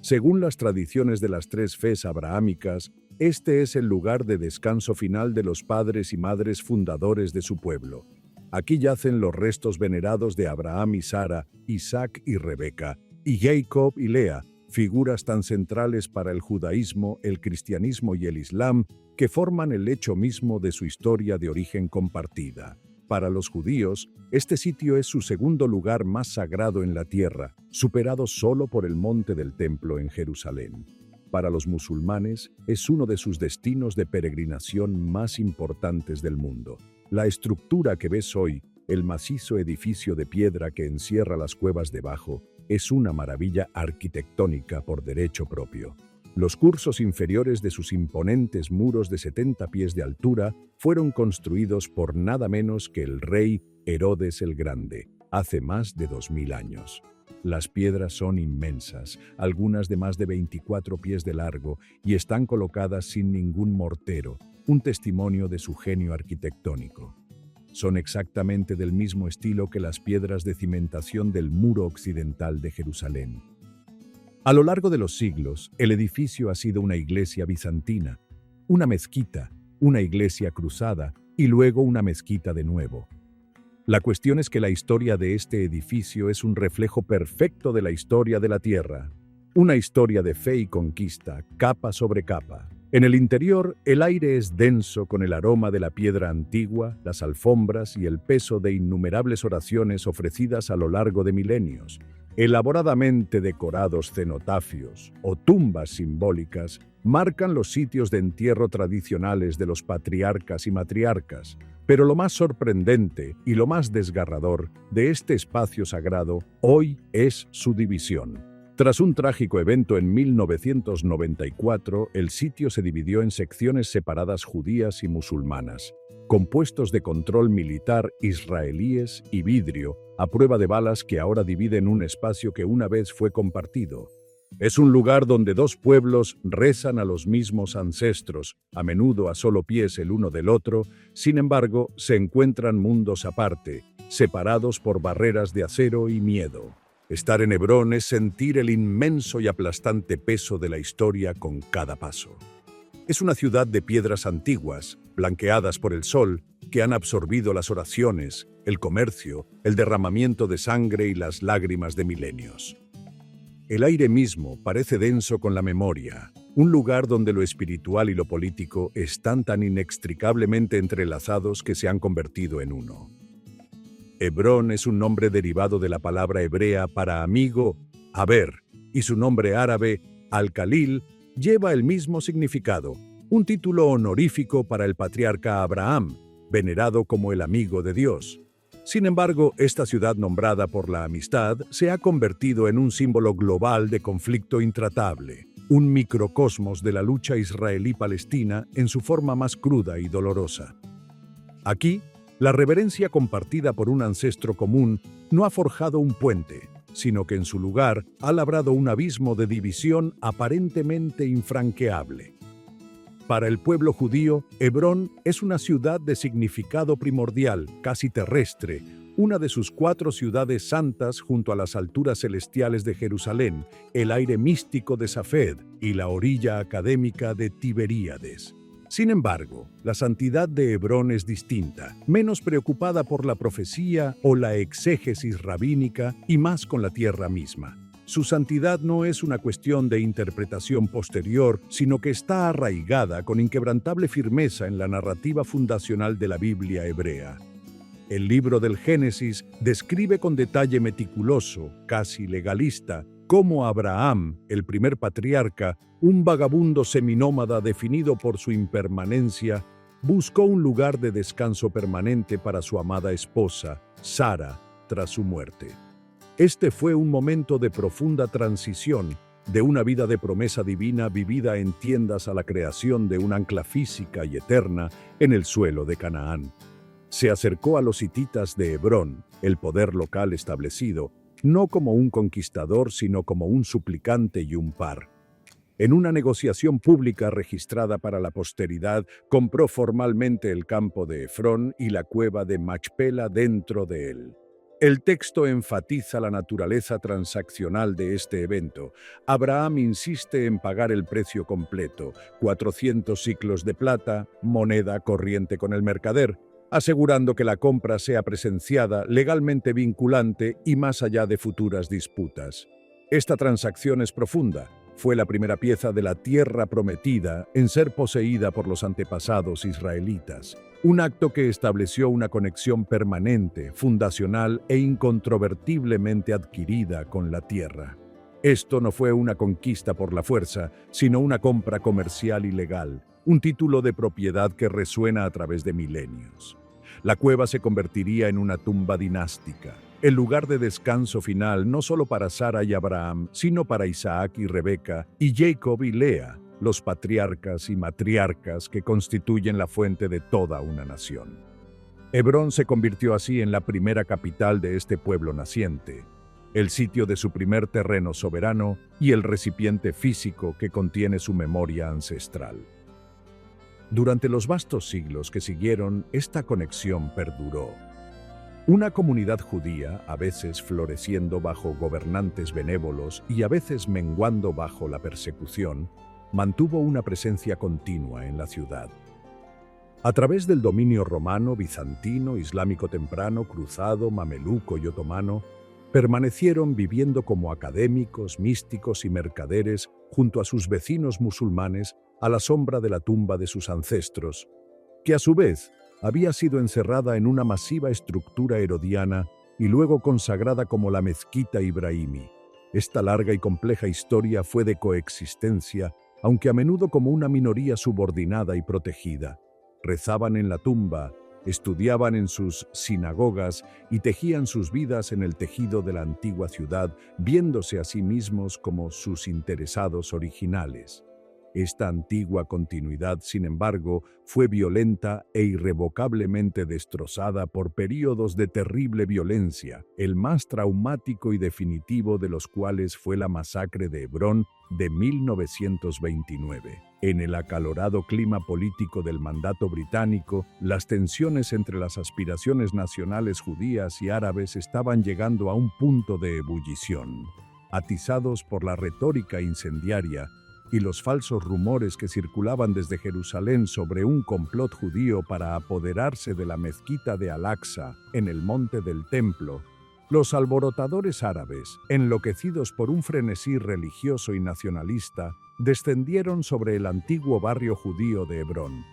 Según las tradiciones de las 3 fes abrahámicas, Este es el lugar de descanso final de los padres y madres fundadores de su pueblo. Aquí yacen los restos venerados de Abraham y Sara, Isaac y Rebeca, y Jacob y Lea, figuras tan centrales para el judaísmo, el cristianismo y el islam, que forman el hecho mismo de su historia de origen compartida. Para los judíos, este sitio es su segundo lugar más sagrado en la tierra, superado solo por el monte del templo en Jerusalén. Para los musulmanes, es uno de sus destinos de peregrinación más importantes del mundo. La estructura que ves hoy, el macizo edificio de piedra que encierra las cuevas debajo, es una maravilla arquitectónica por derecho propio. Los cursos inferiores de sus imponentes muros de 70 pies de altura fueron construidos por nada menos que el rey Herodes el Grande, hace más de 2000 años. Las piedras son inmensas, algunas de más de 24 pies de largo, y están colocadas sin ningún mortero, un testimonio de su genio arquitectónico. Son exactamente del mismo estilo que las piedras de cimentación del muro occidental de Jerusalén. A lo largo de los siglos, el edificio ha sido una iglesia bizantina, una mezquita, una iglesia cruzada y luego una mezquita de nuevo. La cuestión es que la historia de este edificio es un reflejo perfecto de la historia de la tierra, una historia de fe y conquista, capa sobre capa. En el interior, el aire es denso con el aroma de la piedra antigua, las alfombras y el peso de innumerables oraciones ofrecidas a lo largo de milenios. Elaboradamente decorados cenotafios o tumbas simbólicas marcan los sitios de entierro tradicionales de los patriarcas y matriarcas. Pero lo más sorprendente y lo más desgarrador de este espacio sagrado hoy es su división. Tras un trágico evento en 1994, el sitio se dividió en secciones separadas judías y musulmanas, con puestos de control militar israelíes y vidrio, a prueba de balas que ahora dividen un espacio que una vez fue compartido. Es un lugar donde dos pueblos rezan a los mismos ancestros, a menudo a solo pies el uno del otro, sin embargo, se encuentran mundos aparte, separados por barreras de acero y miedo. Estar en Hebrón es sentir el inmenso y aplastante peso de la historia con cada paso. Es una ciudad de piedras antiguas, blanqueadas por el sol, que han absorbido las oraciones, el comercio, el derramamiento de sangre y las lágrimas de milenios. El aire mismo parece denso con la memoria, un lugar donde lo espiritual y lo político están tan inextricablemente entrelazados que se han convertido en uno. Hebrón es un nombre derivado de la palabra hebrea para amigo, haber, y su nombre árabe, al-Khalil, lleva el mismo significado, un título honorífico para el patriarca Abraham, venerado como el amigo de Dios. Sin embargo, esta ciudad nombrada por la amistad se ha convertido en un símbolo global de conflicto intratable, un microcosmos de la lucha israelí-palestina en su forma más cruda y dolorosa. Aquí, la reverencia compartida por un ancestro común no ha forjado un puente, sino que en su lugar ha labrado un abismo de división aparentemente infranqueable. Para el pueblo judío, Hebrón es una ciudad de significado primordial, casi terrestre, una de sus 4 ciudades santas junto a las alturas celestiales de Jerusalén, el aire místico de Safed y la orilla académica de Tiberíades. Sin embargo, la santidad de Hebrón es distinta, menos preocupada por la profecía o la exégesis rabínica y más con la tierra misma. Su santidad no es una cuestión de interpretación posterior, sino que está arraigada con inquebrantable firmeza en la narrativa fundacional de la Biblia hebrea. El libro del Génesis describe con detalle meticuloso, casi legalista, cómo Abraham, el primer patriarca, un vagabundo seminómada definido por su impermanencia, buscó un lugar de descanso permanente para su amada esposa, Sara, tras su muerte. Este fue un momento de profunda transición, de una vida de promesa divina vivida en tiendas a la creación de un ancla física y eterna en el suelo de Canaán. Se acercó a los hititas de Hebrón, el poder local establecido, no como un conquistador, sino como un suplicante y un par. En una negociación pública registrada para la posteridad, compró formalmente el campo de Efrón y la cueva de Machpela dentro de él. El texto enfatiza la naturaleza transaccional de este evento. Abraham insiste en pagar el precio completo, 400 siclos de plata, moneda corriente con el mercader, asegurando que la compra sea presenciada, legalmente vinculante y más allá de futuras disputas. Esta transacción es profunda. Fue la primera pieza de la tierra prometida en ser poseída por los antepasados israelitas. Un acto que estableció una conexión permanente, fundacional e incontrovertiblemente adquirida con la tierra. Esto no fue una conquista por la fuerza, sino una compra comercial y legal, un título de propiedad que resuena a través de milenios. La cueva se convertiría en una tumba dinástica, el lugar de descanso final no solo para Sara y Abraham, sino para Isaac y Rebeca, y Jacob y Lea, los patriarcas y matriarcas que constituyen la fuente de toda una nación. Hebrón se convirtió así en la primera capital de este pueblo naciente, el sitio de su primer terreno soberano y el recipiente físico que contiene su memoria ancestral. Durante los vastos siglos que siguieron, esta conexión perduró. Una comunidad judía, a veces floreciendo bajo gobernantes benévolos y a veces menguando bajo la persecución, mantuvo una presencia continua en la ciudad. A través del dominio romano, bizantino, islámico temprano, cruzado, mameluco y otomano, permanecieron viviendo como académicos, místicos y mercaderes junto a sus vecinos musulmanes a la sombra de la tumba de sus ancestros, que a su vez había sido encerrada en una masiva estructura herodiana y luego consagrada como la mezquita ibrahimí. Esta larga y compleja historia fue de coexistencia, aunque a menudo como una minoría subordinada y protegida. Rezaban en la tumba, estudiaban en sus sinagogas y tejían sus vidas en el tejido de la antigua ciudad, viéndose a sí mismos como sus interesados originales. Esta antigua continuidad, sin embargo, fue violenta e irrevocablemente destrozada por períodos de terrible violencia, el más traumático y definitivo de los cuales fue la masacre de Hebrón de 1929. En el acalorado clima político del mandato británico, las tensiones entre las aspiraciones nacionales judías y árabes estaban llegando a un punto de ebullición. Atizados por la retórica incendiaria y los falsos rumores que circulaban desde Jerusalén sobre un complot judío para apoderarse de la mezquita de Al-Aqsa en el monte del Templo, los alborotadores árabes, enloquecidos por un frenesí religioso y nacionalista, descendieron sobre el antiguo barrio judío de Hebrón.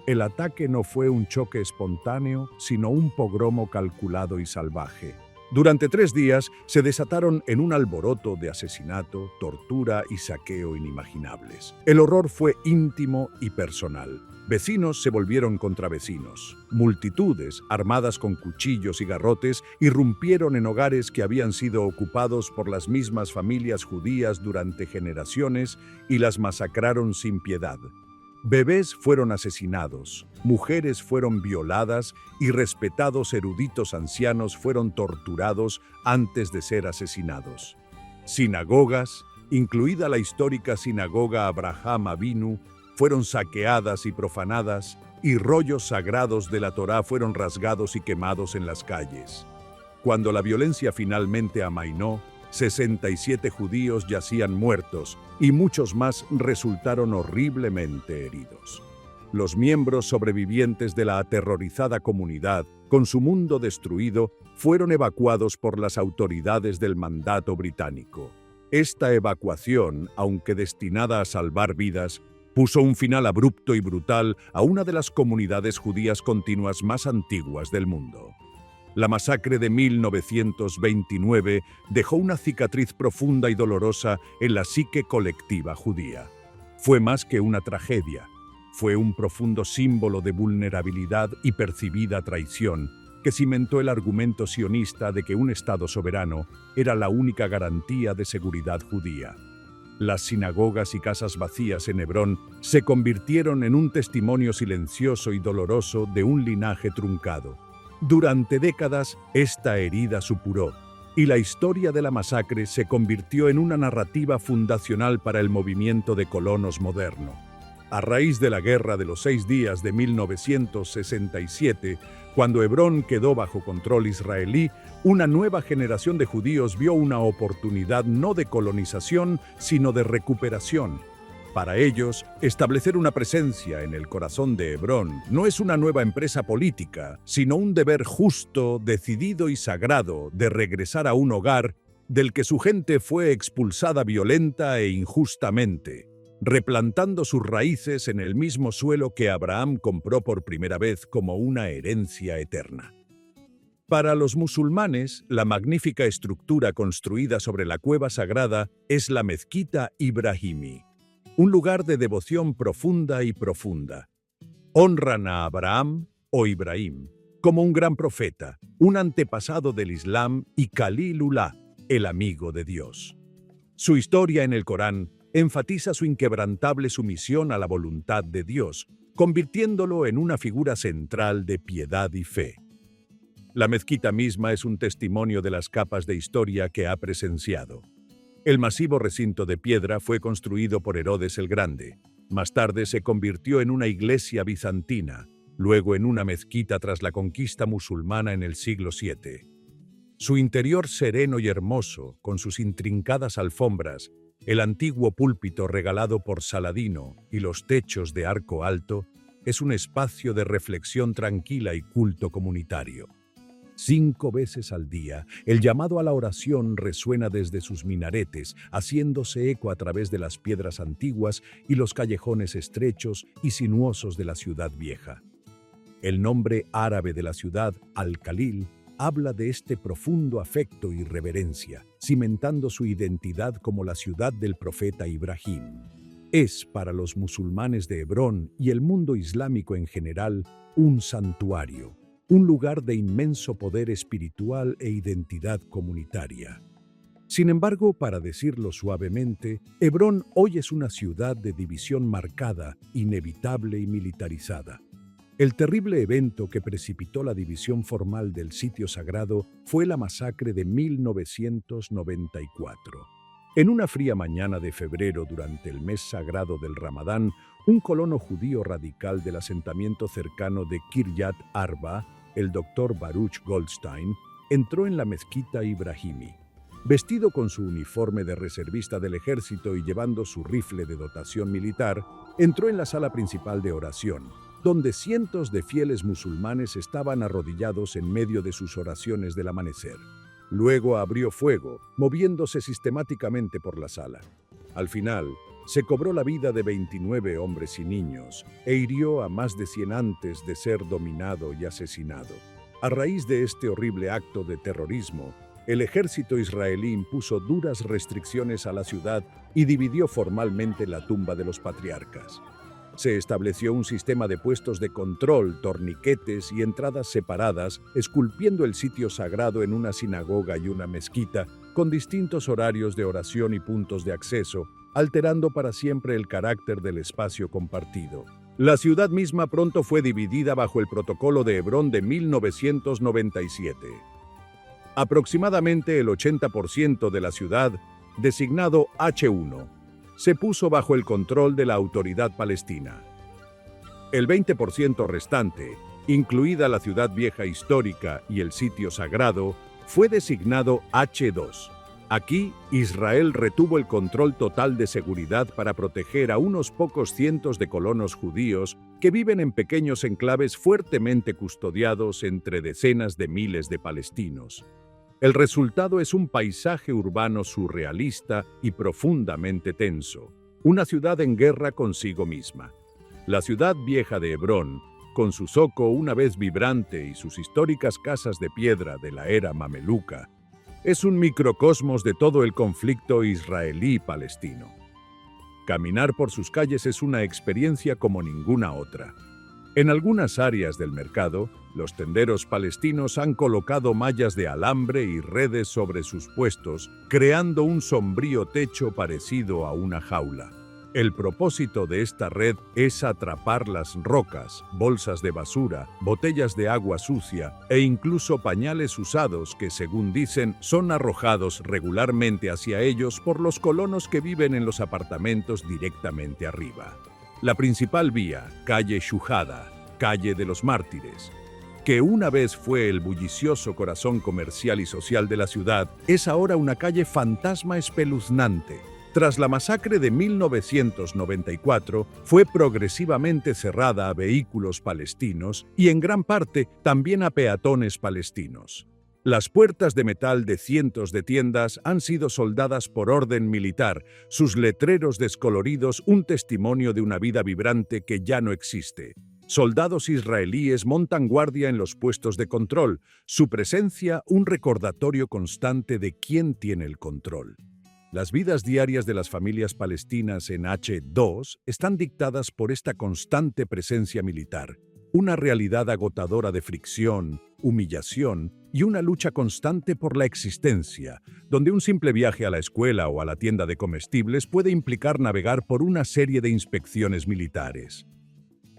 El ataque no fue un choque espontáneo, sino un pogromo calculado y salvaje. Durante 3 días se desataron en un alboroto de asesinato, tortura y saqueo inimaginables. El horror fue íntimo y personal. Vecinos se volvieron contra vecinos. Multitudes, armadas con cuchillos y garrotes, irrumpieron en hogares que habían sido ocupados por las mismas familias judías durante generaciones y las masacraron sin piedad. Bebés fueron asesinados, mujeres fueron violadas y respetados eruditos ancianos fueron torturados antes de ser asesinados. Sinagogas, incluida la histórica sinagoga Abraham Avinu, fueron saqueadas y profanadas, y rollos sagrados de la Torá fueron rasgados y quemados en las calles. Cuando la violencia finalmente amainó, 67 judíos yacían muertos y muchos más resultaron horriblemente heridos. Los miembros sobrevivientes de la aterrorizada comunidad, con su mundo destruido, fueron evacuados por las autoridades del mandato británico. Esta evacuación, aunque destinada a salvar vidas, puso un final abrupto y brutal a una de las comunidades judías continuas más antiguas del mundo. La masacre de 1929 dejó una cicatriz profunda y dolorosa en la psique colectiva judía. Fue más que una tragedia, fue un profundo símbolo de vulnerabilidad y percibida traición que cimentó el argumento sionista de que un Estado soberano era la única garantía de seguridad judía. Las sinagogas y casas vacías en Hebrón se convirtieron en un testimonio silencioso y doloroso de un linaje truncado. Durante décadas, esta herida supuró, y la historia de la masacre se convirtió en una narrativa fundacional para el movimiento de colonos moderno. A raíz de la Guerra de los 6 Días de 1967, cuando Hebrón quedó bajo control israelí, una nueva generación de judíos vio una oportunidad no de colonización, sino de recuperación. Para ellos, establecer una presencia en el corazón de Hebrón no es una nueva empresa política, sino un deber justo, decidido y sagrado de regresar a un hogar del que su gente fue expulsada violenta e injustamente, replantando sus raíces en el mismo suelo que Abraham compró por primera vez como una herencia eterna. Para los musulmanes, la magnífica estructura construida sobre la cueva sagrada es la Mezquita Ibrahimi, un lugar de devoción profunda y profunda. Honran a Abraham o Ibrahim como un gran profeta, un antepasado del Islam y Khalilullah, el amigo de Dios. Su historia en el Corán enfatiza su inquebrantable sumisión a la voluntad de Dios, convirtiéndolo en una figura central de piedad y fe. La mezquita misma es un testimonio de las capas de historia que ha presenciado. El masivo recinto de piedra fue construido por Herodes el Grande. Más tarde se convirtió en una iglesia bizantina, luego en una mezquita tras la conquista musulmana en el siglo VII. Su interior sereno y hermoso, con sus intrincadas alfombras, el antiguo púlpito regalado por Saladino y los techos de arco alto, es un espacio de reflexión tranquila y culto comunitario. 5 veces al día, el llamado a la oración resuena desde sus minaretes, haciéndose eco a través de las piedras antiguas y los callejones estrechos y sinuosos de la ciudad vieja. El nombre árabe de la ciudad, Al-Khalil, habla de este profundo afecto y reverencia, cimentando su identidad como la ciudad del profeta Ibrahim. Es, para los musulmanes de Hebrón y el mundo islámico en general, un santuario, un lugar de inmenso poder espiritual e identidad comunitaria. Sin embargo, para decirlo suavemente, Hebrón hoy es una ciudad de división marcada, inevitable y militarizada. El terrible evento que precipitó la división formal del sitio sagrado fue la masacre de 1994. En una fría mañana de febrero durante el mes sagrado del Ramadán, un colono judío radical del asentamiento cercano de Kiryat Arba, el doctor Baruch Goldstein, entró en la mezquita Ibrahimi. Vestido con su uniforme de reservista del ejército y llevando su rifle de dotación militar, entró en la sala principal de oración, donde cientos de fieles musulmanes estaban arrodillados en medio de sus oraciones del amanecer. Luego abrió fuego, moviéndose sistemáticamente por la sala. Al final, se cobró la vida de 29 hombres y niños e hirió a más de 100 antes de ser dominado y asesinado. A raíz de este horrible acto de terrorismo, el ejército israelí impuso duras restricciones a la ciudad y dividió formalmente la tumba de los patriarcas. Se estableció un sistema de puestos de control, torniquetes y entradas separadas, esculpiendo el sitio sagrado en una sinagoga y una mezquita, con distintos horarios de oración y puntos de acceso, alterando para siempre el carácter del espacio compartido. La ciudad misma pronto fue dividida bajo el Protocolo de Hebrón de 1997. Aproximadamente el 80% de la ciudad, designado H1, se puso bajo el control de la Autoridad Palestina. El 20% restante, incluida la ciudad vieja histórica y el sitio sagrado, fue designado H2. Aquí, Israel retuvo el control total de seguridad para proteger a unos pocos cientos de colonos judíos que viven en pequeños enclaves fuertemente custodiados entre decenas de miles de palestinos. El resultado es un paisaje urbano surrealista y profundamente tenso, una ciudad en guerra consigo misma. La ciudad vieja de Hebrón, con su zoco una vez vibrante y sus históricas casas de piedra de la era mameluca, es un microcosmos de todo el conflicto israelí-palestino. Caminar por sus calles es una experiencia como ninguna otra. En algunas áreas del mercado, los tenderos palestinos han colocado mallas de alambre y redes sobre sus puestos, creando un sombrío techo parecido a una jaula. El propósito de esta red es atrapar las rocas, bolsas de basura, botellas de agua sucia e incluso pañales usados que, según dicen, son arrojados regularmente hacia ellos por los colonos que viven en los apartamentos directamente arriba. La principal vía, calle Shuhada, calle de los Mártires, que una vez fue el bullicioso corazón comercial y social de la ciudad, es ahora una calle fantasma espeluznante. Tras la masacre de 1994, fue progresivamente cerrada a vehículos palestinos y en gran parte también a peatones palestinos. Las puertas de metal de cientos de tiendas han sido soldadas por orden militar, sus letreros descoloridos un testimonio de una vida vibrante que ya no existe. Soldados israelíes montan guardia en los puestos de control, su presencia un recordatorio constante de quién tiene el control. Las vidas diarias de las familias palestinas en H2 están dictadas por esta constante presencia militar, una realidad agotadora de fricción, humillación y una lucha constante por la existencia, donde un simple viaje a la escuela o a la tienda de comestibles puede implicar navegar por una serie de inspecciones militares.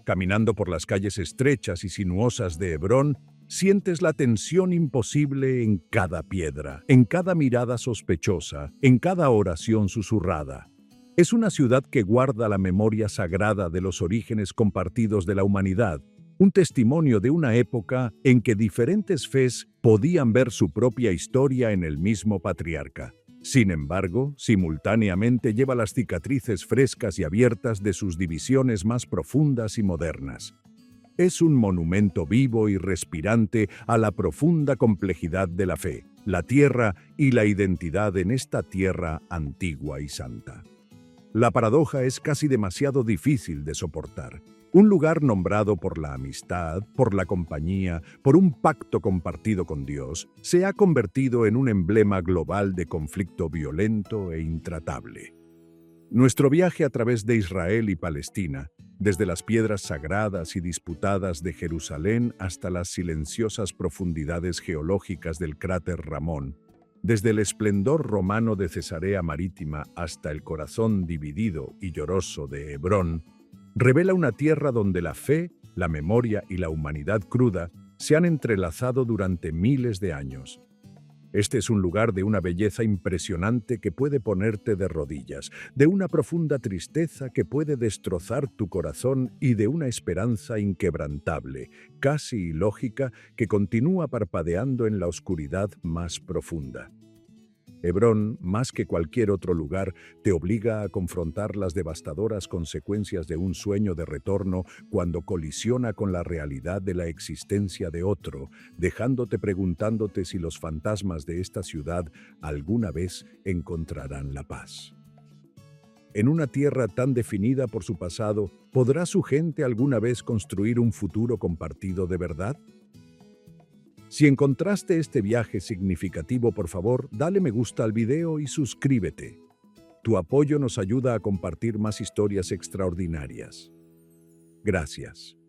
Caminando por las calles estrechas y sinuosas de Hebrón, sientes la tensión imposible en cada piedra, en cada mirada sospechosa, en cada oración susurrada. Es una ciudad que guarda la memoria sagrada de los orígenes compartidos de la humanidad, un testimonio de una época en que diferentes fes podían ver su propia historia en el mismo patriarca. Sin embargo, simultáneamente lleva las cicatrices frescas y abiertas de sus divisiones más profundas y modernas. Es un monumento vivo y respirante a la profunda complejidad de la fe, la tierra y la identidad en esta tierra antigua y santa. La paradoja es casi demasiado difícil de soportar. Un lugar nombrado por la amistad, por la compañía, por un pacto compartido con Dios, se ha convertido en un emblema global de conflicto violento e intratable. Nuestro viaje a través de Israel y Palestina, desde las piedras sagradas y disputadas de Jerusalén hasta las silenciosas profundidades geológicas del cráter Ramón, desde el esplendor romano de Cesarea Marítima hasta el corazón dividido y lloroso de Hebrón, revela una tierra donde la fe, la memoria y la humanidad cruda se han entrelazado durante miles de años. Este es un lugar de una belleza impresionante que puede ponerte de rodillas, de una profunda tristeza que puede destrozar tu corazón y de una esperanza inquebrantable, casi ilógica, que continúa parpadeando en la oscuridad más profunda. Hebrón, más que cualquier otro lugar, te obliga a confrontar las devastadoras consecuencias de un sueño de retorno cuando colisiona con la realidad de la existencia de otro, dejándote preguntándote si los fantasmas de esta ciudad alguna vez encontrarán la paz. En una tierra tan definida por su pasado, ¿podrá su gente alguna vez construir un futuro compartido de verdad? Si encontraste este viaje significativo, por favor, dale me gusta al video y suscríbete. Tu apoyo nos ayuda a compartir más historias extraordinarias. Gracias.